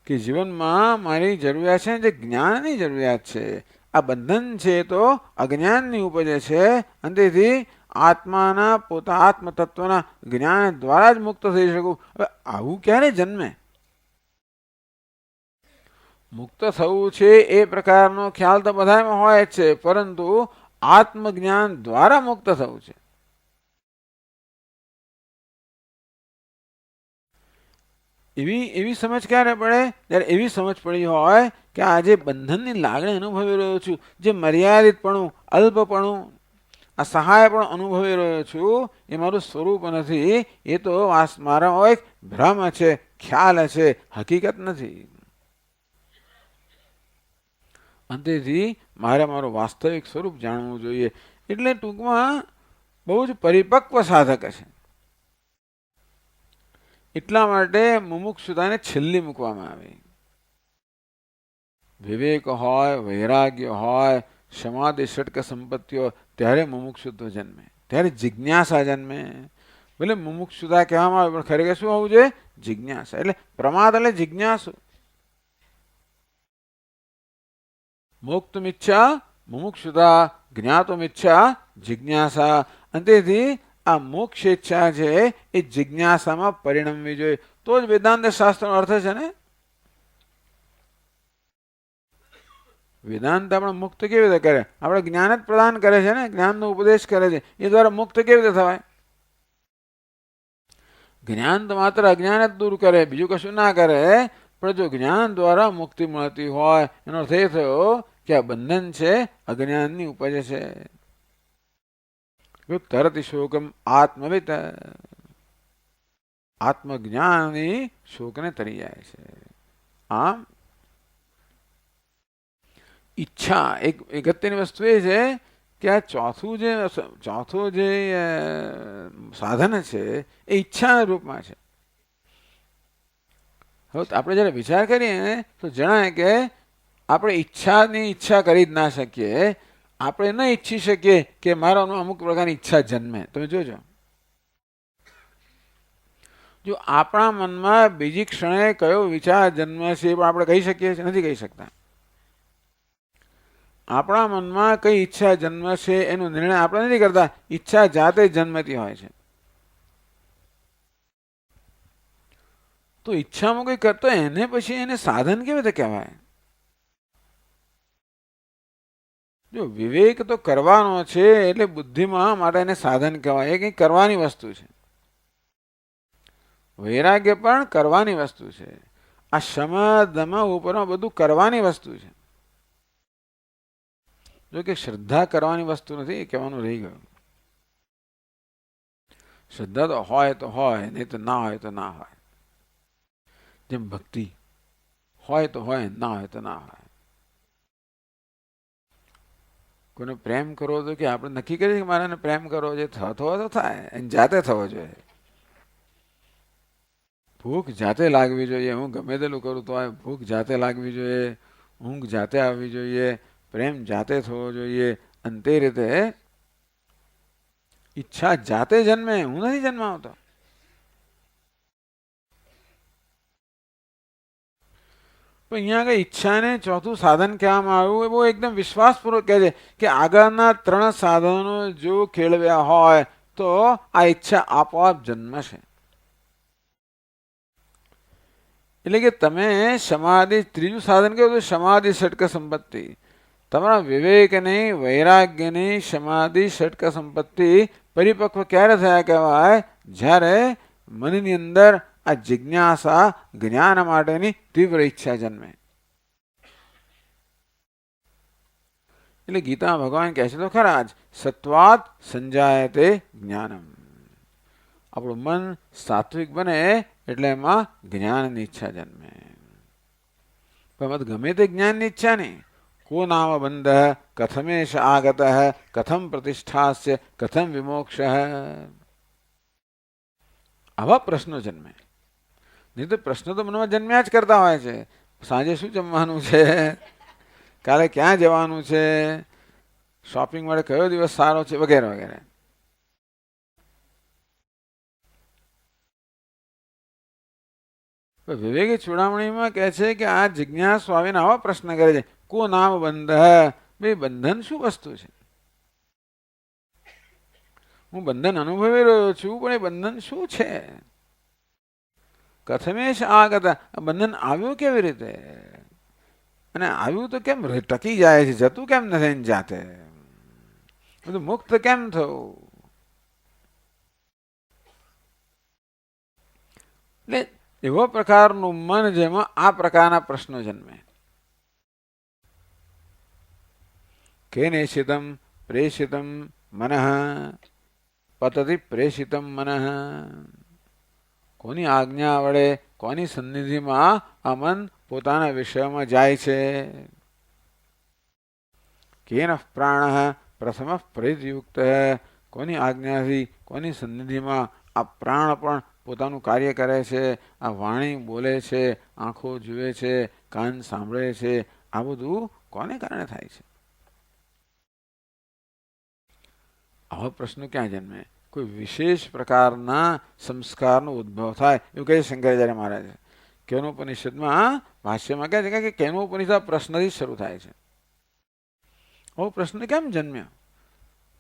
કે જીવનમાં મારી જરૂરિયાત છે જે જ્ઞાનની જરૂરિયાત છે. આ બંધન છે તો અજ્ઞાનની ઉપજે છે, અને તેથી આત્માના પોતા આત્મતત્વના જ્ઞાન દ્વારા જ મુક્ત થઈ શકું. હવે આવું ક્યારે જન્મે? મુક્ત થવું છે એ પ્રકારનો ખ્યાલ તો બધામાં હોય જ છે, પરંતુ આત્મજ્ઞાન દ્વારા મુક્ત થવું છે. એવી સમજ ક્યારે પડે? જ્યારે એવી સમજ પડી હોય કે આ જે બંધનની લાગણી અનુભવી રહ્યો છું, જે મર્યાદિતપણું, અલ્પપણું, આ સહાય પણ અનુભવી રહ્યો છું, એ મારું સ્વરૂપ નથી. એ તો મારો એક ભ્રમ છે, ખ્યાલ છે, હકીકત નથી. અંતેથી મારે મારું વાસ્તવિક સ્વરૂપ જાણવું જોઈએ. એટલે ટૂંકમાં બહુ જ પરિપક્વ સાધક છે. એટલા માટે મુમુક્ષુતાને છેલ્લી મૂકવામાં આવી. વિવેક હોય, વૈરાગ્ય હોય, સમાધિ ષટક સંપત્તિઓ, ત્યારે મુમુક્ષુત્વ જન્મે, ત્યારે જિજ્ઞાસા જન્મે. ભલે મુમુક્ષુતા કહેવામાં આવે પણ ખરેખર શું હોવું જોઈએ? જિજ્ઞાસા. એટલે પ્રમાદ એટલે જિજ્ઞાસુ. મોક્તુમિચ્છા મુમુક્ષુતા, જ્ઞાતુમિચ્છા જિજ્ઞાસા. અંતેથી આ મોક્ષ ઈચ્છા છે એ જિજ્ઞાસામાં પરિણમવી જોઈએ. તો જ વેદાંત શાસ્ત્રનો અર્થ છે ને. વેદાંત આપણે મુક્ત કેવી રીતે કરે? આપણે જ્ઞાન જ પ્રદાન કરે છે ને, જ્ઞાનનો ઉપદેશ કરે છે. એ દ્વારા મુક્ત કેવી રીતે થવાય? જ્ઞાન તો માત્ર અજ્ઞાન જ દૂર કરે, બીજું કશું ના કરે. પણ જો જ્ઞાન દ્વારા મુક્તિ મળતી હોય, એનો અર્થ એ થયો કે આ બંધન છે અજ્ઞાનની ઉપજ છે. તરતી શોકમ આત્મવિત, આત્મજ્ઞાની શોકને તરી જાય છે. આમ ઈચ્છા એક અગત્યની વસ્તુ એ છે કે આ ચોથું જે સાધન છે એ ઈચ્છાના રૂપમાં છે. હવે આપણે જયારે વિચાર કરીએ તો જણાય કે આપણે ઈચ્છા કરી જ ના શકીએ. આપણે ન ઈચ્છી શકીએ કે મારો અમુક પ્રકારની ઈચ્છા જન્મે. તમે જોજો, જો આપણા મનમાં બીજી ક્ષણે કયો વિચાર જન્મે છે એ પણ આપણે કહી શકીએ છીએ? નથી કહી શકતા. આપણા મનમાં કઈ ઈચ્છા જન્મે છે એનો નિર્ણય આપણે નથી કરતા, ઈચ્છા જાતે જન્મતી હોય છે. તો ઈચ્છામાં કોઈ કરતો એને પછી એને સાધન કેવી રીતે કહેવાય? જો વિવેક તો કરવાનો છે એટલે બુદ્ધિમાં માટે એને સાધન કહેવાય. એ કંઈક કરવાની વસ્તુ છે. વૈરાગ્ય પણ કરવાની વસ્તુ છે. આ શમ દમ ઉપરમાં બધું કરવાની વસ્તુ છે. જો કે શ્રદ્ધા કરવાની વસ્તુ નથી, એ કહેવાનું રહી ગયું. શ્રદ્ધા તો હોય, નહીં તો ના હોય તો ના હોય. જેમ ભક્તિ હોય તો હોય, ના હોય તો ના હોય. કોઈને પ્રેમ કરવો તો કે આપણે નક્કી કરીએ કે મારે પ્રેમ કરવો છે, થવો તો થાય, એને જાતે થવો જોઈએ. ભૂખ જાતે લાગવી જોઈએ. હું ગમે તેટલું કરું તો ભૂખ જાતે લાગવી જોઈએ, ઊંઘ જાતે આવવી જોઈએ, પ્રેમ જાતે થવો જોઈએ. અને તે રીતે ઈચ્છા જાતે જન્મે, હું નથી જન્માવતો. પણ અહીંયા આગળ ઈચ્છાને ચોથું સાધન કહેવામાં આવ્યું. એ બહુ એકદમ વિશ્વાસપૂર્વક કહે છે કે આગળના 3 સાધનો જો કેળવ્યા હોય તો આ ઈચ્છા આપોઆપ જન્મશે. એટલે કે તમે સમાધિ, ત્રીજું સાધન કેવું? સમાધિ ષટક સંપત્તિ. તમારા વિવેકની, વૈરાગ્યની સમાધિ ષટક સંપત્તિ પરિપક્વ ક્યારે થયા કહેવાય? જ્યારે મનની અંદર આ જિજ્ઞાસા, જ્ઞાન માટેની તીવ્ર ઈચ્છા જન્મે. એટલે ગીતા ભગવાન કહે છે તો ખરા જ, સત્વાત સંજાયતે જ્ઞાનમ. આપણું મન સાત્વિક બને એટલે એમાં જ્ઞાનની ઈચ્છા જન્મે. પણ ગમે તે જ્ઞાનની ઈચ્છા નહીં. કો નામ બંધ કથમેશ આગત કથમ પ્રતિષ્ઠાસ્ય કથમ વિમોક્ષ, આવા પ્રશ્નો જન્મે. નહીં તો પ્રશ્નો તો મનમાં જન્મ્યા જ કરતા હોય છે. સાંજે શું જમવાનું છે, કાલે ક્યાં જવાનું છે, શોપિંગ માટે કયો દિવસ સારો છે, વગેરે વગેરે. વિવેકી ચૂડામણીમાં કહે છે કે આ જિજ્ઞાસુ આવીને આવા પ્રશ્ન કરે છે. કો નામ બંધ, ભાઈ બંધન શું વસ્તુ છે? હું બંધન અનુભવી રહ્યો છું, પણ એ બંધન શું છે? કથમેશ આગત, બંધન આવ્યું કેવી રીતે, અને આવ્યું તો કેમ ટકી જાય છે, જતું કેમ નથી જાતે, બધું મુક્ત કેમ થવું? એટલે એવો પ્રકારનું મન જેમાં આ પ્રકારના પ્રશ્નો જન્મે. કેનેશિતમ પ્રેષિતમ મનઃ પતતિ પ્રેષિતમ મનઃ, કોની આજ્ઞા વડે કોની સન્નિધિમાં આ મન પોતાના વિષયમાં જાય છે? કેન પ્રાણ પ્રથમ પ્રયુક્ત, કોની આજ્ઞાથી કોની સન્નિધિમાં આ પ્રાણ પણ પોતાનું કાર્ય કરે છે, આ વાણી બોલે છે, આંખો જુએ છે, કાન સાંભળે છે, આ બધું કોને કારણે થાય છે? આવો પ્રશ્ન ક્યાં જન્મે? કોઈ વિશેષ પ્રકારના સંસ્કારનો ઉદ્ભવ થાય એવું કહે શંકરાચાર્ય મહારાજે. કેનોપનિષદમાં ભાષ્યમાં કહે છે કે કેનોપનિષદ પ્રશ્નથી શરૂ થાય છે. આવો પ્રશ્ન કેમ જન્મ્યો?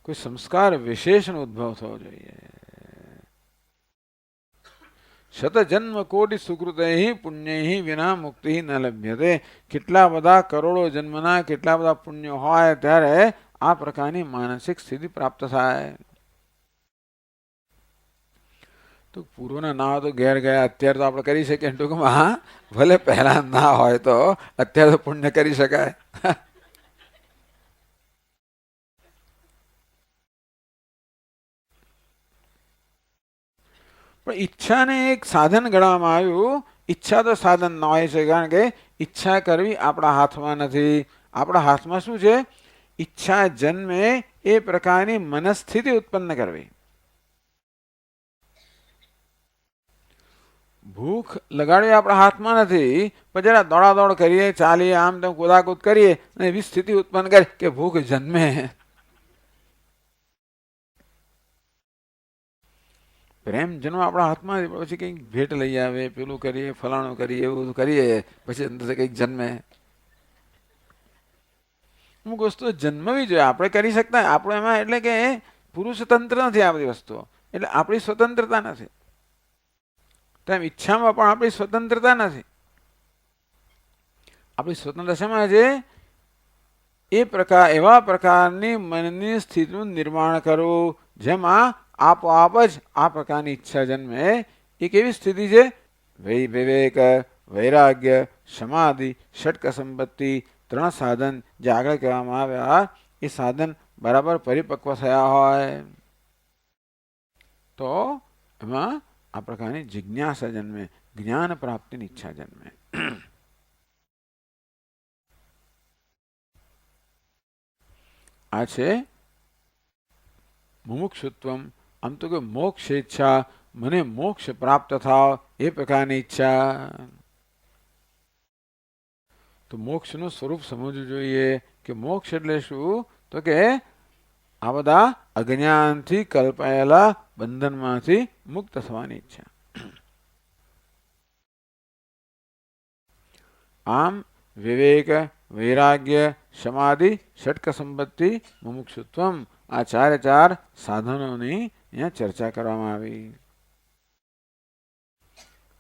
કોઈ સંસ્કાર વિશેષનો ઉદ્ભવ થવો જોઈએ. શતજન્મ કોટિ સુકૃતૈ પુણ્યૈ વિના મુક્તિ ન લભ્યતે. કેટલા બધા કરોડો જન્મના કેટલા બધા પુણ્યો હોય ત્યારે આ પ્રકારની માનસિક સ્થિતિ પ્રાપ્ત થાય. તો પૂર્વના ના હોય તો ઘેર ગયા, અત્યારે તો આપણે કરી શકીએ. ટૂંકમાં ભલે પહેલા ના હોય તો અત્યારે તો પુણ્ય કરી શકાય. પણ ઈચ્છાને એક સાધન ગણવામાં આવ્યું. ઈચ્છા તો સાધન ન હોય છે, કારણ કે ઈચ્છા કરવી આપણા હાથમાં નથી. આપણા હાથમાં શું છે? ઈચ્છા જન્મે એ પ્રકારની મનસ્થિતિ ઉત્પન્ન કરવી. ભૂખ લગાડવી આપણા હાથમાં નથી, પણ જરા દોડાદોડ કરીએ, ચાલીએ, આમ તેમ કુદાકુદ કરીએ અને એવી સ્થિતિ ઉત્પન્ન કરે કે ભૂખ જન્મે. પ્રેમ જન્મ આપણા હાથમાં, પછી કંઈક ભેટ લઈ આવે, પેલું કરીએ, ફલાણું કરીએ, એવું બધું કરીએ, પછી અંદરથી કંઈક જન્મે. અમુક વસ્તુઓ જન્મવી જોઈએ. આપણે કરી શકતા આપણે એમાં, એટલે કે પુરુષ તંત્ર નથી આ બધી વસ્તુઓ, એટલે આપણી સ્વતંત્રતા નથી. તેમ ઈચ્છામાં પણ આપણી સ્વતંત્રતા નથી. આપણી સ્વતંત્રતા શેમાં છે? એવા પ્રકારની મનની સ્થિતિનું નિર્માણ કરવું જેમાં આપોઆપ જ આ પ્રકારની ઈચ્છા જન્મે. એ કેવી સ્થિતિ છે? વિવેક, વૈરાગ્ય, સમાધિ, ષટક સંપત્તિ, ત્રણ સાધન જે આગળ કહેવામાં આવ્યા, એ સાધન બરાબર પરિપક્વ થયા હોય તો એમાં આ પ્રકારની જિજ્ઞાસા જન્મે, જ્ઞાન પ્રાપ્તિની ઈચ્છા જન્મે. આ છે મુમુક્ષુત્વમ. આમ તો કે મોક્ષ ઈચ્છા, મને મોક્ષ પ્રાપ્ત થાવ એ પ્રકારની ઈચ્છા. તો મોક્ષનું સ્વરૂપ સમજવું જોઈએ કે મોક્ષ એટલે શું? તો કે આ બધા અજ્ઞાનથી કલ્પાયેલા બંધનમાંથી મુક્ત થવાની ઈચ્છા. આમ વિવેક, વૈરાગ્ય, સમાધિ, ષટક સંપત્તિ, મુમુક્ષુત્વમ, આ ચાર સાધનોની અહીંયા ચર્ચા કરવામાં આવી.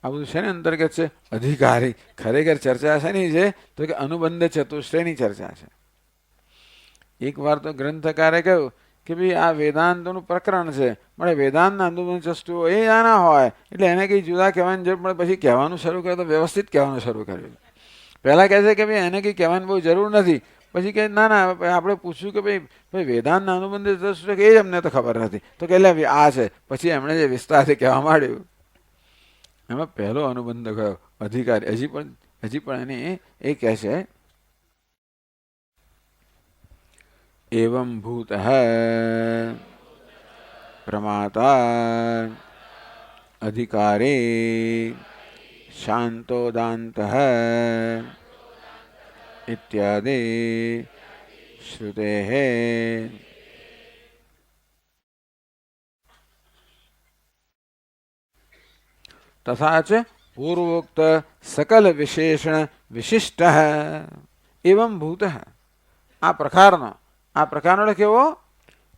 આ બધું શેને અંતર્ગત છે? અધિકારી. ખરેખર ચર્ચા શેની છે? તો કે અનુબંધ ચતુષ્ટયની ચર્ચા છે. એક વાર તો ગ્રંથકારે કહ્યું કે ભાઈ આ વેદાંતનું પ્રકરણ છે, મળે વેદાંતના અનુબંધ ચતુષ્ટયો એ આના હોય એટલે એને કંઈ જુદા કહેવાની જરૂર પડે. પછી કહેવાનું શરૂ કર્યું તો વ્યવસ્થિત કહેવાનું શરૂ કર્યું. પહેલાં કહે છે કે ભાઈ એને કંઈ કહેવાની બહુ જરૂર નથી, પછી કે ના ના, આપણે પૂછ્યું કે ભાઈ વેદાંતના અનુબંધિત શું છે, એ જ અમને તો ખબર નથી. તો કે એટલે આ છે. પછી એમણે જે વિસ્તારથી કહેવા માંડ્યું, એમાં પહેલો અનુબંધ કયો અધિકારી. હજી પણ એની એ કહે છે, એવં ભૂત પ્રમાતા અધિકારે શાંતોદાંત ઇત્યાદિ શ્રુતે. તથા ચ પૂર્વોક્ત સકલ વિશેષણ વિશિષ્ટ એવં ભૂત. આ પ્રકારનો એટલે કેવો,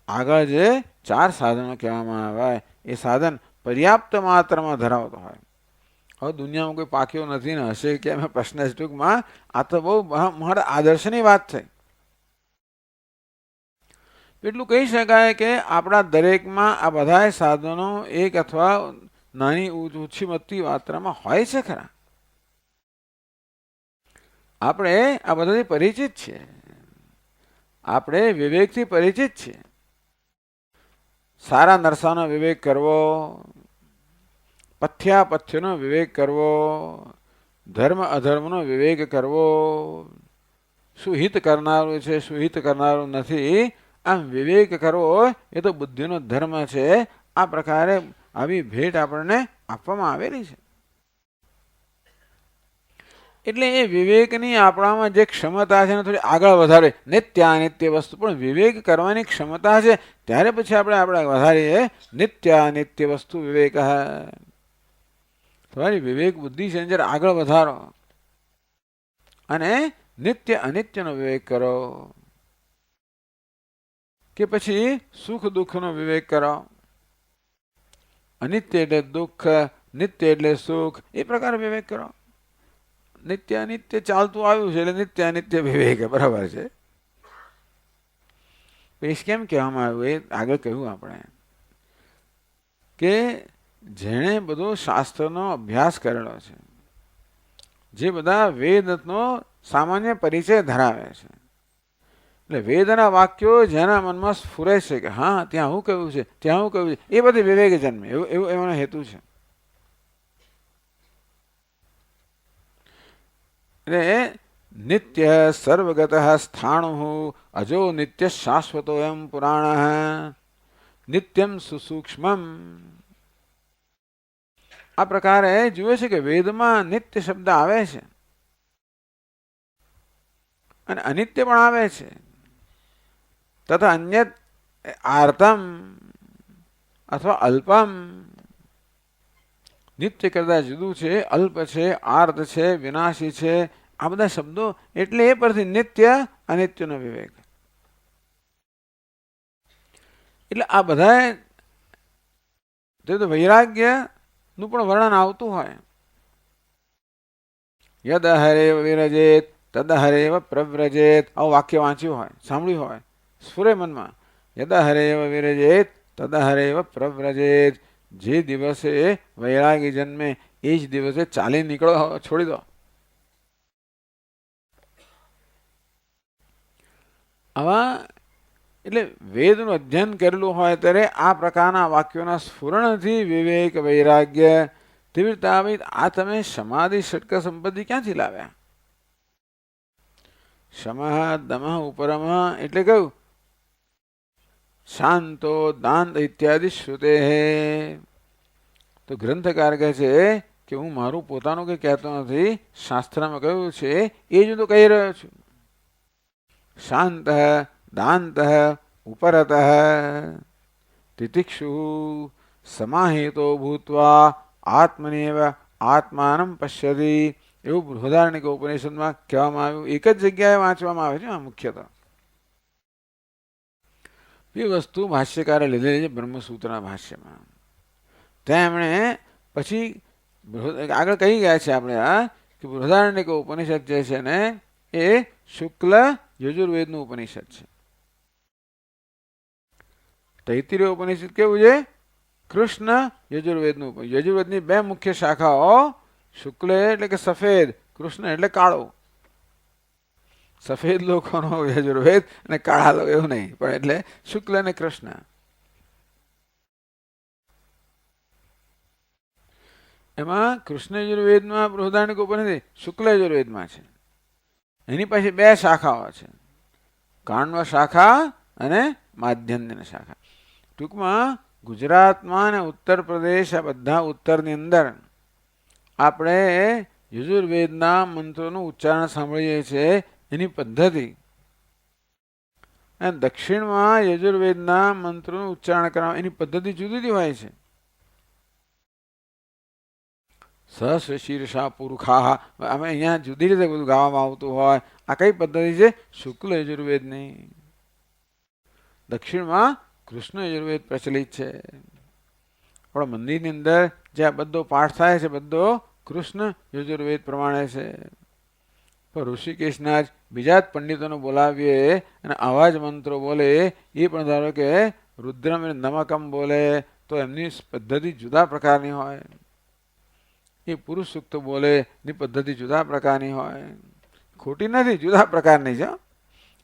આગળ જે 4 સાધનો કહેવામાં આવે એ સાધન પર્યાપ્ત માત્રામાં ધરાવતો હોય. હવે દુનિયામાં કોઈ પાક્યો નથી ને હશે કે અમે પ્રશ્ન ટૂંકમાં, આ તો બહુ મારા આદર્શની વાત છે. એટલું કહી શકાય કે આપણા દરેકમાં આ બધા સાધનો એક અથવા નાની ઓછી મોટી માત્રામાં હોય છે ખરા. આપણે આ બધાથી પરિચિત છીએ, આપણે વિવેકથી પરિચિત છીએ. સારા નરસાનો વિવેક કરવો, પથ્યા પથ્યનો વિવેક કરવો, ધર્મ અધર્મનો વિવેક કરવો, શું હિત કરનારું છે શું હિત કરનારું નથી, આમ વિવેક કરવો એ તો બુદ્ધિનો ધર્મ છે. આ પ્રકારે આવી ભેટ આપણને આપવામાં આવેલી છે. એટલે એ વિવેકની આપણામાં જે ક્ષમતા છે ને થોડી આગળ વધારે. નિત્યાનિત્ય વસ્તુ પણ વિવેક કરવાની ક્ષમતા છે, ત્યારે પછી આપણે વધારીએ નિત્યાનિત્ય વસ્તુ વિવેક. તમારી વિવેક બુદ્ધિ છે જયારે આગળ વધારો અને નિત્ય અનિત્યનો વિવેક કરો, કે પછી સુખ દુઃખનો વિવેક કરો. અનિત્ય એટલે દુઃખ, નિત્ય એટલે સુખ, એ પ્રકારે વિવેક કરો. નિત્ય અનિત્ય ચાલતું આવ્યું છે એટલે નિત્ય અનિત્ય વિવેક, બરાબર છે. પેશ કેમ કહેવામાં આવ્યું એ આગળ કહ્યું આપણે કે જેણે બધો શાસ્ત્રનો અભ્યાસ કરેલો છે, જે બધા વેદનો સામાન્ય પરિચય ધરાવે છે, એટલે વેદના વાક્યો જેના મનમાં સ્ફુરે છે કે હા ત્યાં હું કહ્યું છે ત્યાં હું કહ્યું છે, એ બધી વિવેક જન્મે, એવું એનો હેતુ છે. એટલે નિત્ય સર્વગત સ્થાણુ અજો નિત્ય શાશ્વતો એમ પુરાણ નિત્યમ સુસૂક્ષ્મ. આ પ્રકારે જુએ છે કે વેદમાં નિત્ય શબ્દ આવે છે અને અનિત્ય પણ આવે છે. તથા અન્યત આર્તમ અથવા અલ્પમ. નિત્ય કરતા જુદું છે, અલ્પ છે, આર્ત છે, વિનાશી છે, આ બધા શબ્દો. એટલે એ પરથી નિત્ય અનિત્યનો વિવેક. એટલે આ બધા તો વૈરાગ્ય નું પણ વર્ણન આવતું હોય. યદ હરેવ વિરજેત તદ હરેવ પ્રવ્રજેત, આવું વાક્ય વાંચ્યું હોય, સાંભળ્યું હોય, સ્ફુરે મનમાં. યદ હરેવ વિરજેત તદ હરેવ પ્રવ્રજેત. જે દિવસે વૈરાગી જન્મે એ જ દિવસે ચાલી નીકળો, છોડી દો. આવા એટલે વેદનું અધ્યયન કરેલું હોય ત્યારે આ પ્રકારના વાક્યોના સ્ફુરણથી વિવેક વૈરાગ્ય. તેવી રીતે આ તમે સમાધિ ષટક સંપત્તિ ક્યાંથી લાવ્યા? શમઃ દમઃ ઉપરમઃ એટલે કયું? શાંતો દાંત ઇત્યાદિ શ્રુતે. તો ગ્રંથકાર કહે છે કે હું મારું પોતાનું કંઈ કહેતો નથી, શાસ્ત્રમાં કહ્યું છે એ જ હું તો કહી રહ્યો છું. શાંત દાંત ઉપરત તિતિક્ષુ સમાહિતો ભૂત્વા આત્મનેવ આત્માનમ પશ્યતિ. એવું બૃહદારણ્યક ઉપનિષદમાં કહેવામાં આવ્યું. એક જ જગ્યાએ વાંચવામાં આવે છે આ મુખ્યતઃ. એ વસ્તુ ભાષ્યકારે લીધેલી છે બ્રહ્મસૂત્રના ભાષ્યમાં. તેમણે પછી આગળ કહી ગયા છે આપણે કે બૃહદારણ્યક ઉપનિષદ જે છે ને એ શુક્લ યજુર્વેદનું ઉપનિષદ છે. તૈત્તિરીય ઉપનિષદ કેવું છે? કૃષ્ણ યજુર્વેદનું. યજુર્વેદની 2 મુખ્ય શાખાઓ, શુક્લ એટલે કે સફેદ, કૃષ્ણ એટલે કાળો. સફેદ લોકોનો યજુર્વેદ અને કાળા લોકો એવું નહીં, પણ એટલે શુક્લ અને કૃષ્ણ. એમાં કૃષ્ણ યજુર્વેદમાં બૃહદારણ્યક ઉપનિષદ શુક્લ યજુર્વેદમાં છે. એની પાસે બે શાખાઓ છે, કાણવ શાખા અને માધ્યંદિન શાખા. ટૂંકમાં ગુજરાતમાં અને ઉત્તર પ્રદેશ આ બધા ઉત્તરની અંદર આપણે યજુર્વેદના મંત્રોનું ઉચ્ચારણ સાંભળીએ છીએ એની પદ્ધતિ, અને દક્ષિણમાં યજુર્વેદના મંત્રોનું ઉચ્ચારણ કરવા એની પદ્ધતિ જુદી જુદી હોય છે. સહસ્ર શીર્ષા પુરુષા અમે અહીંયા જુદી રીતે બધું ગાવામાં આવતું હોય. આ કઈ પદ્ધતિ છે? શુક્લ યજુર્વેદની. દક્ષિણમાં કૃષ્ણ યજુર્વેદ પ્રચલિત છે. આપણા મંદિરની અંદર જે આ બધો પાઠ થાય છે બધો કૃષ્ણ યજુર્વેદ પ્રમાણે છે. પણ ઋષિકેશના જ બીજા જ પંડિતોને બોલાવીએ અને આવા જ મંત્રો બોલે, એ પણ ધારો કે રુદ્રમ અને નમકમ બોલે તો એમની પદ્ધતિ જુદા પ્રકારની હોય. એ પુરુષ સૂક્ત બોલે ની પદ્ધતિ જુદા પ્રકારની હોય. ખોટી નથી, જુદા પ્રકારની છે.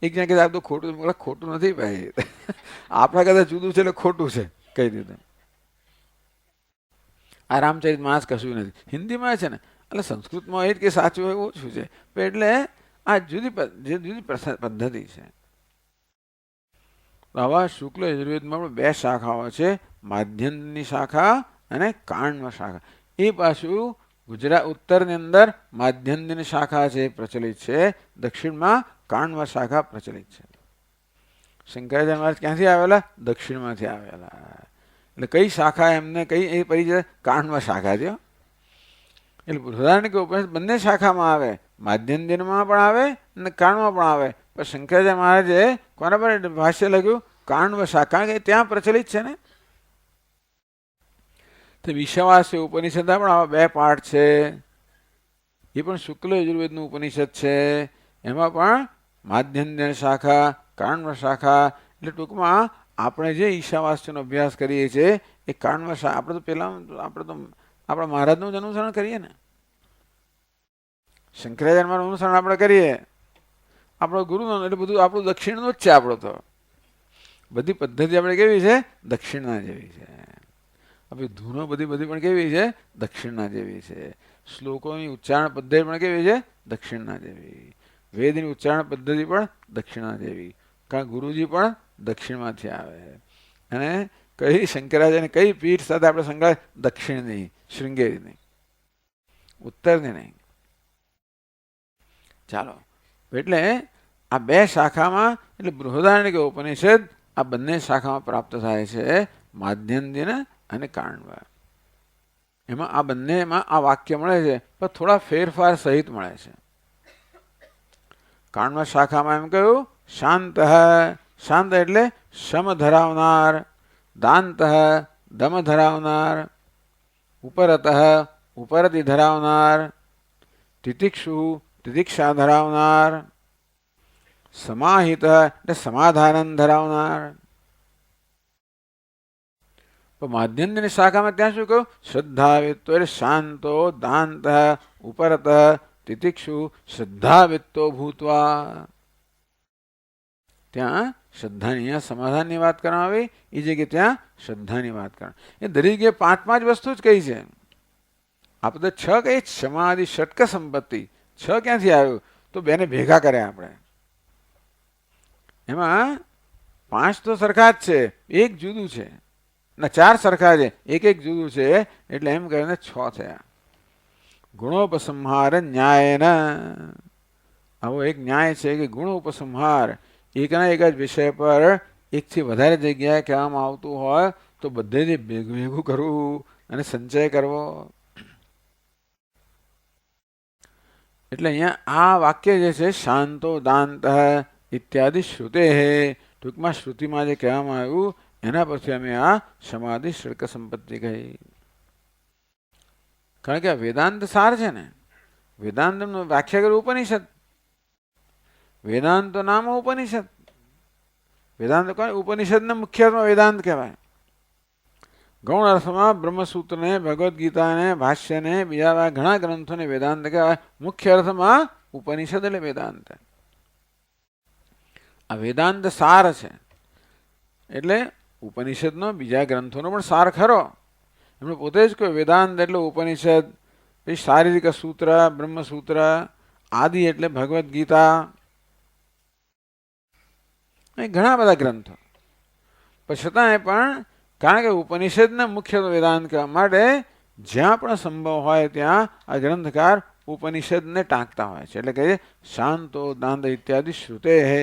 એક જણ કહેતા આ તો ખોટું, ખોટું નથી ભાઈ, આપણા કદાચ જુદું છે એટલે ખોટું છે કઈ રીતે. આ રામચરિત માનસ કશું નથી, હિન્દીમાં છે ને, એટલે સંસ્કૃતમાં એ જ કે સાચું હોય ઓછું છે. એટલે આ જુદી પદ્ધતિ છે. આવા શુક્લ યજુર્વેદમાં પણ બે શાખાઓ છે, માધ્યમની શાખા અને કાણવ શાખા. એ પાછું ગુજરાત ઉત્તરની અંદર માધ્યમની શાખા છે પ્રચલિત છે, દક્ષિણમાં કાણવ શાખા પ્રચલિત છે. શંકરાચાર્ય મહારાજ ક્યાંથી આવેલા? દક્ષિણમાંથી આવેલા. એટલે કઈ શાખા એમને કઈ એ પરિચય? કાણવ શાખા છે. એટલે બૃહદારણ્યક ઉપનિષદ બંને શાખામાં આવે, માધ્યમમાં પણ આવે અને કાણમાં પણ આવે. પણ શંકરાચાર્ય મહારાજે કોના પર ભાષ્ય લખ્યું? કાણવ શાખા, કે ત્યાં પ્રચલિત છે ને. તો વિશ્વાસી ઉપનિષદ પણ આવા બે પાઠ છે. એ પણ શુક્લ યજુર્વેદનું ઉપનિષદ છે. એમાં પણ માધ્યમ શાખા, કાણવ શાખા. એટલે ટૂંકમાં આપણે જે ઈશાવાસ્યનો અભ્યાસ કરીએ છીએ એ કાણવ શાખા. આપણે તો પેલા આપણે તો આપણા મહારાજનું જ અનુસરણ કરીએ ને. શંકરાચાર્યનું અનુસરણ આપણે કરીએ, આપણો ગુરુનું, એટલે બધું આપણું દક્ષિણનું જ છે. આપણો તો બધી પદ્ધતિ આપણે કેવી છે? દક્ષિણના જેવી છે. હવે ધૂનો બધી પણ કેવી છે? દક્ષિણના જેવી છે. શ્લોકોની ઉચ્ચારણ પદ્ધતિ પણ કેવી છે? દક્ષિણના જેવી. વેદની ઉચ્ચારણ પદ્ધતિ પણ દક્ષિણના જેવી. કારણ ગુરુજી પણ દક્ષિણમાંથી આવે. અને કઈ શંકરાચાર્ય કઈ પીઠ સાથે આપણે સંકળાય? દક્ષિણની, શૃંગેરીની, ઉત્તરની નહીં. ચાલો, એટલે આ બે શાખામાં, એટલે બૃહદારણ્યક ઉપનિષદ આ બંને શાખામાં પ્રાપ્ત થાય છે, માધ્યમદિન અને કાણવ. એમાં આ બંનેમાં આ વાક્ય મળે છે, પણ થોડા ફેરફાર સહિત મળે છે. કાણવ શાખામાં એમ કહ્યું શાંત. શાંત એટલે શમ ધરાવનાર, દાંત દમ ધરાવનાર, ઉપરત ઉપરતી ધરાવનાર, તિતિક્ષુ તિતિક્ષા ધરાવનાર, સમાહિત એટલે સમાધાન ધરાવનાર. માધ્યમની શાખામાં ત્યાં શું કહ્યું? શ્રદ્ધાવિત્તો એટલે શાંતો, દાંત ઉપરત તિતિક્ષુ શ્રદ્ધાવિત્તો ભૂતવા. ત્યાં શ્રદ્ધાની, અહીંયા સમાધાનની વાત કરવામાં આવી, એ જગ્યાએ ત્યાં શ્રદ્ધાની વાત કરવા. એ દરેક જગ્યાએ પાંચ પાંચ વસ્તુ જ કહી છે. આપણે તો છ કઈ સમાધિ ષટક સંપત્તિ. છ ક્યાંથી આવ્યું? તો બેને ભેગા કર્યા આપણે. એમાં પાંચ તો સરખા જ છે, એક જુદું છે. ના, ચાર સરખા છે, એક એક જુદું છે. એટલે એમ કરીને છ થયા. ગુણોપસંહાર ન્યાયના, આવો એક ન્યાય છે કે ગુણોપસંહાર, એકના એક જ વિષય પર એકથી વધારે જગ્યાએ કહેવામાં આવતું હોય તો બધેથી ભેગું કરવું અને સંચય કરવો. એટલે અહીંયા આ વાક્ય જે છે શાંતો દાંત ઇત્યાદિ શ્રુતે, ટૂંકમાં શ્રુતિમાં જે કહેવામાં આવ્યું એના પરથી અમે આ સમાધિ ષડક સંપત્તિ કહી. કારણ કે આ વેદાંત સાર છે ને. વેદાંતનું વ્યાખ્યા કર્યું ઉપનિષદ. વેદાંત નામ ઉપનિષદ. વેદાંત કોણ? ઉપનિષદને મુખ્ય અર્થમાં વેદાંત કહેવાય. ગૌણ અર્થમાં બ્રહ્મસૂત્રને, ભગવદ્ ગીતાને, ભાષ્યને, બીજા ઘણા ગ્રંથોને વેદાંત કહેવાય. મુખ્ય અર્થમાં ઉપનિષદ એટલે વેદાંત. આ વેદાંત સાર છે, એટલે ઉપનિષદનો બીજા ગ્રંથોનો પણ સાર ખરો. એમણે પોતે જ કહ્યું વેદાંત એટલે ઉપનિષદ, પછી શારીરિક સૂત્ર, બ્રહ્મસૂત્ર, આદિ એટલે ભગવદ્ ગીતા, ઘણા બધા ગ્રંથો. પણ છતાંય પણ કારણ કે ઉપનિષદને મુખ્ય વેદાંત કહેવા માટે જ્યાં પણ સંભવ હોય ત્યાં આ ગ્રંથકાર ઉપનિષદને ટાંકતા હોય છે. એટલે કે શાંતો દાંત ઇત્યાદિ શ્રુતે હે.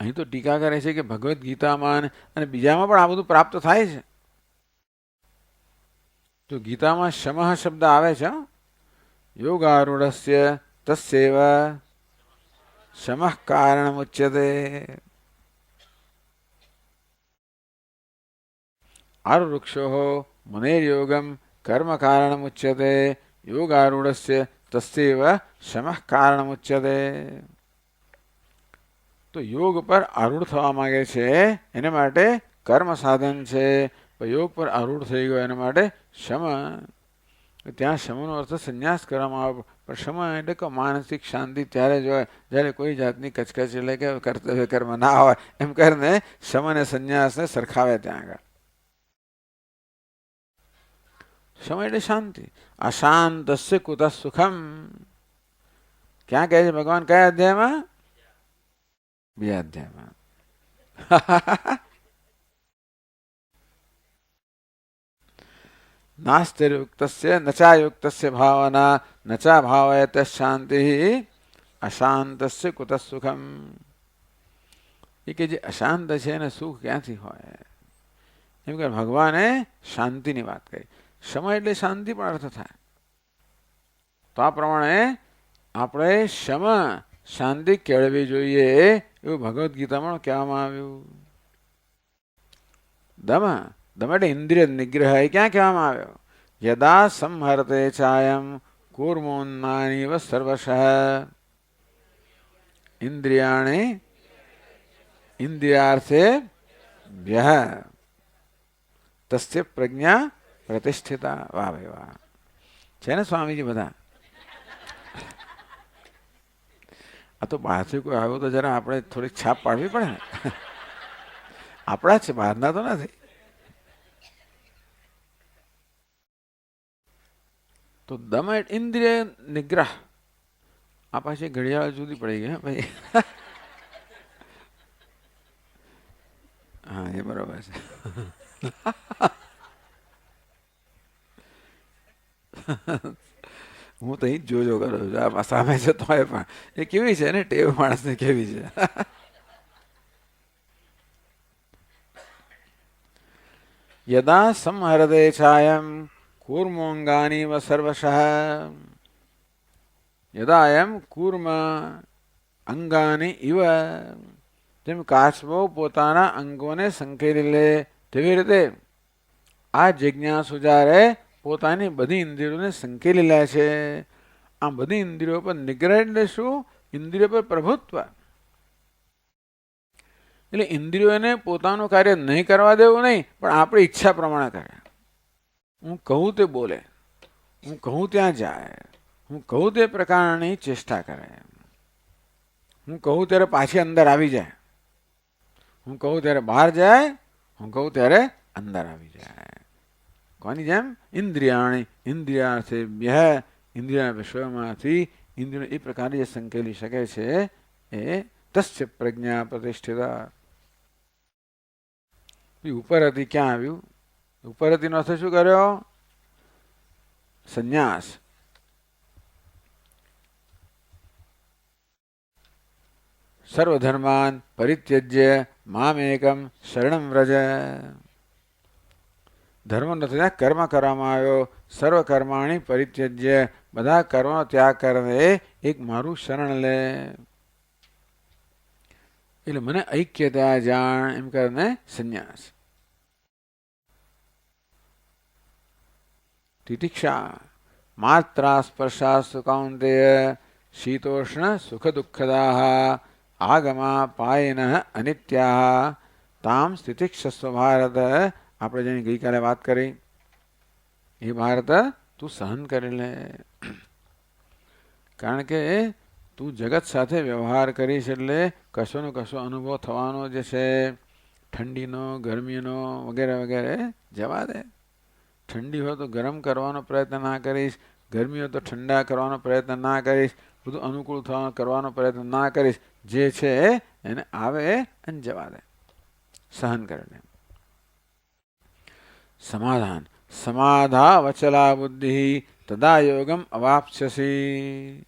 અહીં તો ટીકા કરે છે કે ભગવદ્ ગીતામાં અને બીજામાં પણ આ બધું પ્રાપ્ત થાય છે. તો ગીતામાં શમઃ શબ્દ આવે છે, યોગારૂઢસ્ય તસ્યૈવ શમઃ કારણમુચ્યતે. આરુરુક્ષો મુનેર્યોગમ કર્મ કારણમુચ્યતે, યોગારૂઢસ્ય તસ્યૈવ શમઃ કારણમુચ્યતે. તો યોગ પર આરૂઢ થવા માંગે છે એને માટે કર્મ સાધન છે, યોગ પર આરૂઢ થઈ ગયો એના માટે શમ. ત્યાં શમનો અર્થ સંન્યાસ કરવામાં આવે, પણ શમ એટલે કે માનસિક શાંતિ ત્યારે જ હોય જ્યારે કોઈ જાતની કચકચ એટલે કે કર્તવ્ય કર્મ ના હોય. એમ કરીને શમ અને સંન્યાસને સરખાવે ત્યાં આગળ. શમ એટલે શાંતિ. અશાંતસ્ય કુતઃ સુખમ. ક્યાં કહે છે ભગવાન, કયા અધ્યાયમાં? બીજા અધ્યાયમાં. નાસ્તિર્યુક્તસ્ય નચાયુક્તસ્ય ભાવના નચા ભાવયત શાંતિ અશાંતસ્ય કુતઃ સુખમ. એ કે જે અશાંત છે એને સુખ ક્યાંથી હોય? એમ કે ભગવાને શાંતિની વાત કરી. સમય એટલે શાંતિ પણ અર્થ થાય. તો આ પ્રમાણે આપણે શમ શાંતિ કેળવી જોઈએ એવું ભગવદ્ ગીતામાં કહેવામાં આવ્યું. દમ એટલે ઇન્દ્રિય નિગ્રહ એ ક્યાં કહેવામાં આવ્યો? યદા સંહરતે ચાયમ કુર્મોન્નાનીવ સર્વશઃ ઇન્દ્રિયાણિ ઇન્દ્રિયાર્થેભ્યઃ તસ્ય પ્રજ્ઞા પ્રતિષ્ઠિતા. વાહ ભાઈ વાહ. છે ને સ્વામીજી બધા? આ તો બહારથી કોઈ આવ્યો તો જરા આપણે થોડીક છાપ પાડવી પડે ને. આપણા જ છે, બહારના તો નથી. તો દમ ઇન્દ્રિય નિગ્રહ. આ પાછી ઘડિયાળ જુદી પડી ગઈ ભાઈ. હા એ બરોબર છે. હું તો અહીં જ જોજો કરું છું. આ સામે છે તો પણ એ કેવી છે ને ટેવ માણસને કેવી છે. યદા સંહરતે છાયમ કૂર્મોંગાનીવ સર્વશઃ. યદા એમ કૂર્મ અંગાની ઇવ. જેમ કાચબો પોતાના અંગોને સંકેલી લે તેવી રીતે આ જિજ્ઞાસુ જ્યારે પોતાની બધી ઇન્દ્રિયોને સંકેલી લે છે. આ બધી ઇન્દ્રિયો પર નિગ્રહ એટલે શું? ઇન્દ્રિયો પર પ્રભુત્વ. એટલે ઇન્દ્રિયોને પોતાનું કાર્ય નહીં કરવા દેવું નહીં, પણ આપણી ઈચ્છા પ્રમાણે કરે. હું કહું તે બોલે, હું કહું ત્યાં જાય, હું કહું તે પ્રકારની ચેષ્ટા કરે, હું કહું ત્યારે પાછી અંદર આવી જાય, હું કહું ત્યારે બહાર જાય, હું કહું ત્યારે અંદર આવી જાય. કોની જેમ? ઇન્દ્રિયાણી ઇન્દ્રિયાર્થેભ્યઃ. ઇન્દ્રિયના વિષયોમાંથી ઇન્દ્રિયો એ પ્રકારે જે સંકેલી શકે છે એ તસ્ય પ્રજ્ઞા પ્રતિષ્ઠિતા. ઉપરથી ક્યાં આવ્યું? ઉપરથીનો અર્થ શું કર્યો? સંન્યાસ. સર્વધર્માન પરિત્યજ્ય મામેકમ શરણમ વ્રજ. ધર્મ નથી, કર્મ કરવામાં આવ્યો. સર્વ કર્માણી પરિત્યજ્ય. બધા કર્મનો ત્યાગ કરે, એક મારું શરણ લે. એટલે મને ઐક્યતા જાણ એમ કરીને સંન્યાસ. તિતિક્ષા માત્રા સ્પર્શાસ્તુ કૌંતેય શીતોષ્ણ સુખ દુઃખદાઃ આગમા પાયનઃ અનિત્યાઃ તામ તિતિક્ષસ્વ ભારત. આપણે જેની ગઈકાલે વાત કરી એ ભારત તું સહન કરી લે. કારણ કે તું જગત સાથે વ્યવહાર કરીશ એટલે કશો ને કશો અનુભવ થવાનો જે છે, ઠંડીનો, ગરમીનો વગેરે વગેરે જવા દે. ઠંડી હોય તો ગરમ કરવાનો પ્રયત્ન ના કરીશ, ગરમી હોય તો ઠંડા કરવાનો પ્રયત્ન ના કરીશ, બધું અનુકૂળ થવાનો કરવાનો પ્રયત્ન ના કરીશ. જે છે એને આવે અને જવા દે, સહન કરીને. સમાધાન. સમાધા વચલા બુદ્ધિ તદા યોગમ અવાપ્સ્યસી.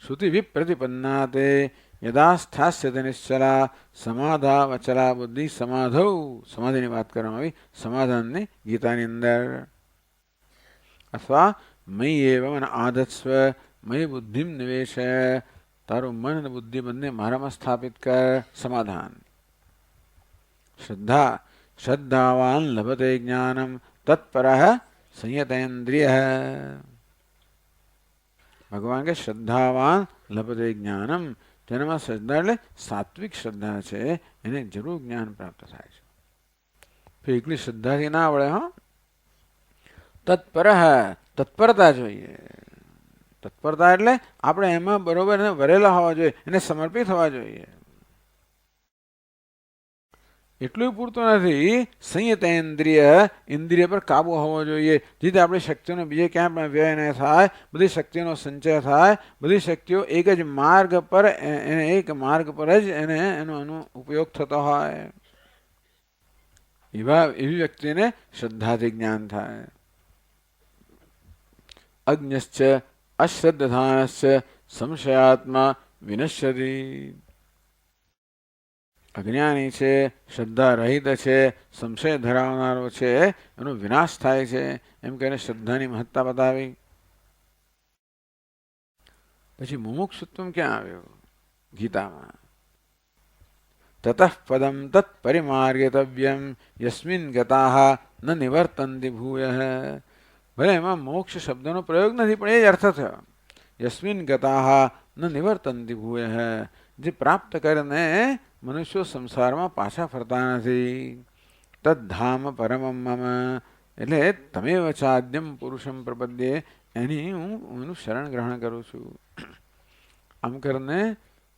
શ્રુતિ વિપ્રતિપન્ના તે યદા સ્થાસ્યતે નિશ્ચલા સમાધા વચલા બુદ્ધિ. સમાધૌ, સમાધિની વાત કરવામાં આવી, સમાધાનની ગીતાની અંદર. અથવા મયી એવ મન આધત્સ્વ મયી બુદ્ધિમ નિવેશ. તારું મન અને બુદ્ધિ બંને મારામાં સ્થાપિત કર. સમાધાન. શ્રદ્ધા. શ્રદ્ધાવાન લભતે જ્ઞાનમ તત્પરઃ સંયતેન્દ્રિય. ભગવાન કે શ્રદ્ધાવાન લભતે જ્ઞાનમ, તેનામાં શ્રદ્ધા એટલે સાત્વિક શ્રદ્ધા છે, એને જરૂર જ્ઞાન પ્રાપ્ત થાય છે. તો એકલી શ્રદ્ધાથી ના આવડે. હા, તત્પરઃ, તત્પરતા જોઈએ. તત્પરતા એટલે આપણે એમાં બરોબર એને વરેલા હોવા જોઈએ, એને સમર્પિત હોવા જોઈએ. એટલું પૂરતું નથી. સંયતેન્દ્રિય, ઇન્દ્રિય પર કાબુ હોવો જોઈએ, જેથી આપણી શક્તિઓનો બીજે ક્યાં પણ વ્યય ન થાય, બધી શક્તિઓનો સંચય થાય, બધી શક્તિઓ એક જ માર્ગ પર, એક માર્ગ પર જ એનો ઉપયોગ થતો હોય. એવી વ્યક્તિને શ્રદ્ધાથી જ્ઞાન થાય. અજ્ઞશ્ચ અશ્રદ્ધાનશ્ચ સંશયાત્મા વિનશ્યતિ. અજ્ઞાની છે, શ્રદ્ધા રહિત છે, સંશય ધરાવનારો છે, એનો વિનાશ થાય છે. એમ કહીને શ્રદ્ધાની મહત્તા બતાવી. પછી મુમુક્ષુત્વ ક્યાં આવ્યો? ગીતામાં. તતઃ પદમ તત્પરિમાર્ગતવ્યમ યસ્મિન ગતાઃ ન નિવર્તન્તિ ભૂયઃ. ભલે એમાં મોક્ષ શબ્દનો પ્રયોગ નથી, પણ એ જ અર્થ થયો. યસ્મિન ગતાઃ ન નિવર્તન્તિ ભૂયઃ. જે પ્રાપ્ત કરીને મનુષ્યો સંસારમાં પાછા ફરતા નથી. તદ્ધામ પરમમ મમ. એટલે તમેવ ચાદ્યમ પુરુષમ પ્રપદ્યે, એની હું એનું શરણ ગ્રહણ કરું છું. આમ કરીને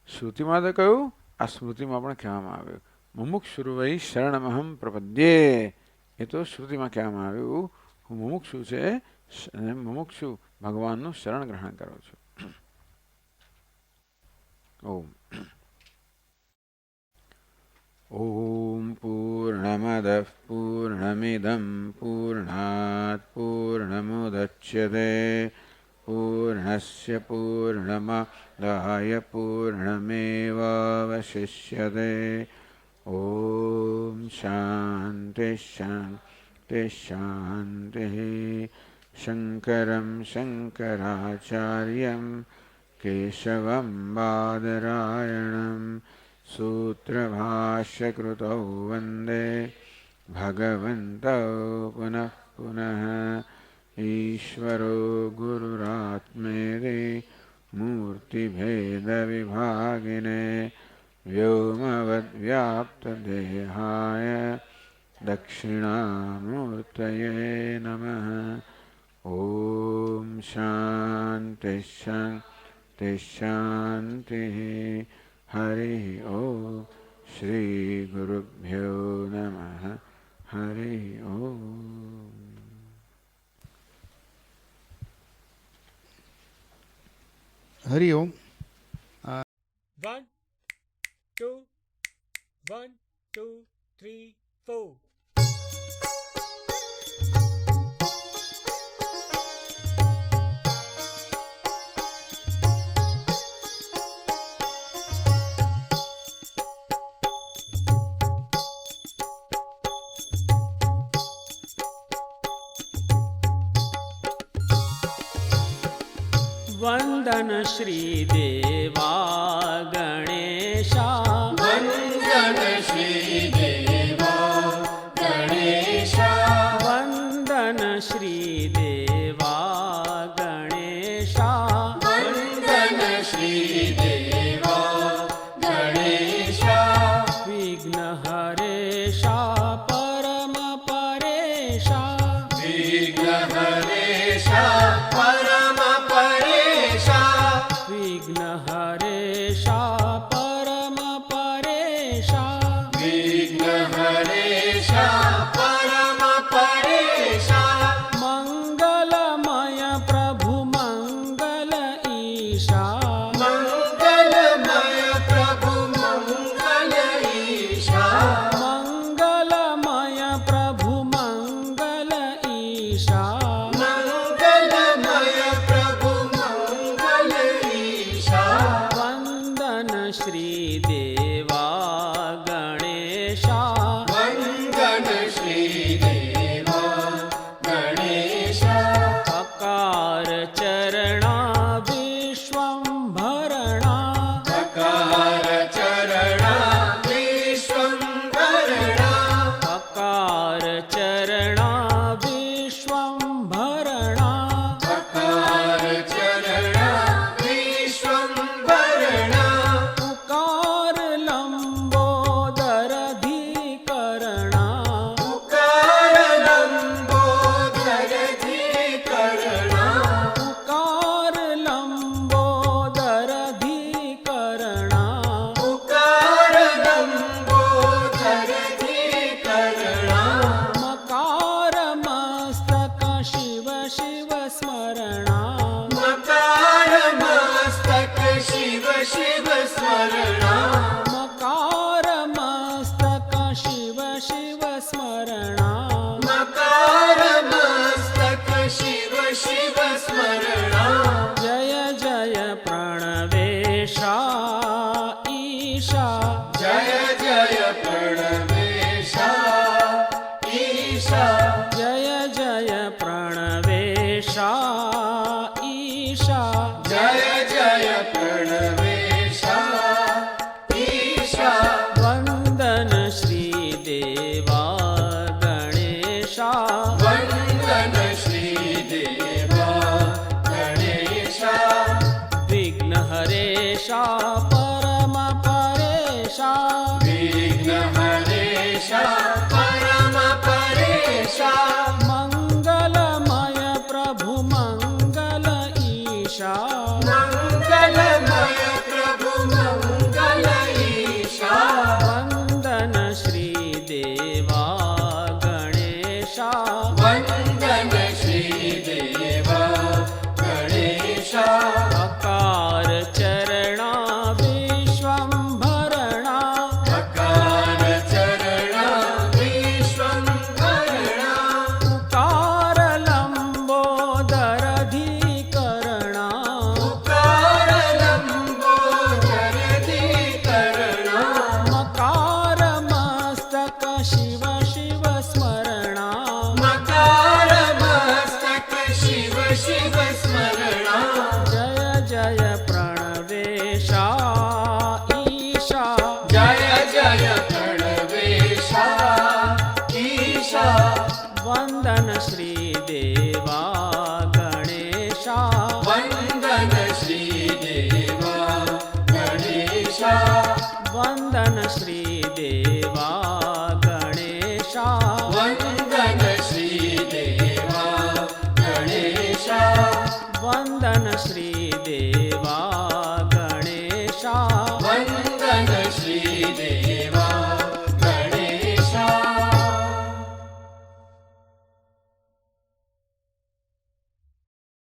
શ્રુતિમાં તો કહ્યું, આ સ્મૃતિમાં પણ કહેવામાં આવ્યું. મુમુક્ષુર્વૈ શરણમહમ પ્રપદ્યે. એ તો શ્રુતિમાં કહેવામાં આવ્યું, હું મુમુક્ષુ છે, મુમુક્ષુ ભગવાનનું શરણ ગ્રહણ કરું છું. ઓમ. ઓમ પૂર્ણમદઃ પૂર્ણમિદં પૂર્ણાત પૂર્ણમુદચ્યતે પૂર્ણસ્ય પૂર્ણમાદાય પૂર્ણમેવાવશિષ્યતે. ઓમ શાંતિ શાંતિ શાંતિ. શંકરં શંકરાચાર્યં કેશવં બાદરાયણં સૂત્રભાષ્યકૃતૌ વંદે ભગવन्तौ પુનઃ પુનઃ. ઈશ્વરો ગુરુરાત્મેતિ મૂર્તિભેદવિભાગિને વ્યોમવદ્વ્યાપ્તદેહાય દક્ષિણામૂર્તયે નમઃ. ઓમ શાંતિ શાંતિ શાંતિ. હરિ ઓમ. શ્રી ગુરુભ્યો નમઃ. હરિ ઓમ. હરિ ઓમ. 1 2 1 2 3 4. વંદન શ્રી દેવા ગણેશા. વંદન શ્રી દેવા ગણેશા. વંદન શ્રી દેવા ગણેશા. વંદન શ્રી દેવા ગણેશા. વિઘ્ન હરેશા પરમ પરેશા. વિઘ્ન હરેશા પરમ પરેશા. श्रीदेवा गणेशा वन्दन श्रीदेवा गणेशा अकार चरणा विश्वम्भरणा अकार चरणा विश्वम्भरणा अकार चरणा विश्वम्भरणा अकार चरणा विश्वम्भरणा उकार लम्बोदरधिकरणा उकार लम्बोदरधिकरणा उकार लम्बोदरधिकरणा उकार लम्बोदरधिकरणा मकार मस्तक शिव शिव स्मरणा मकार मस्तक शिव शिव स्मरणा मकार मस्तक शिव शिव स्मरणा मकार मस्तक शिव शिव स्मरणा जय जय प्रणवेशा ईशा जय जय प्रणवेशा ईशा जय जय प्रणवेशा ईशा जय जय प्रणवेशा ईशा वन्दन श्रीदेवा गणेशा वन्दन श्रीदेवा गणेशा विघ्नहरेशा परम परेशा विघ्नहरेशा परम परेशा मङ्गलमय प्रभु मङ्गल ईशा मङ्गलमय प्रभु मङ्गल ईशा वन्दन श्रीदेवा गणेशा वन्दन श्रीदेवा गणेशा अकार चरणा विश्वम्भरणा अकार चरणा विश्वम्भरणा उकार लम्बोदरधिकरणा उकार लम्बोदरधिकरणा मकार मस्तक शिव शिव स्मरणा मकार मस्तक शिव शिव स्मरणा जय जय प्रणवेशा ईशा जय जय प्रणवेशा ईशा वन्दन श्रीदेवा गणेशा वन्दन श्रीदेवा गणेशा वन्दन श्रीदेवा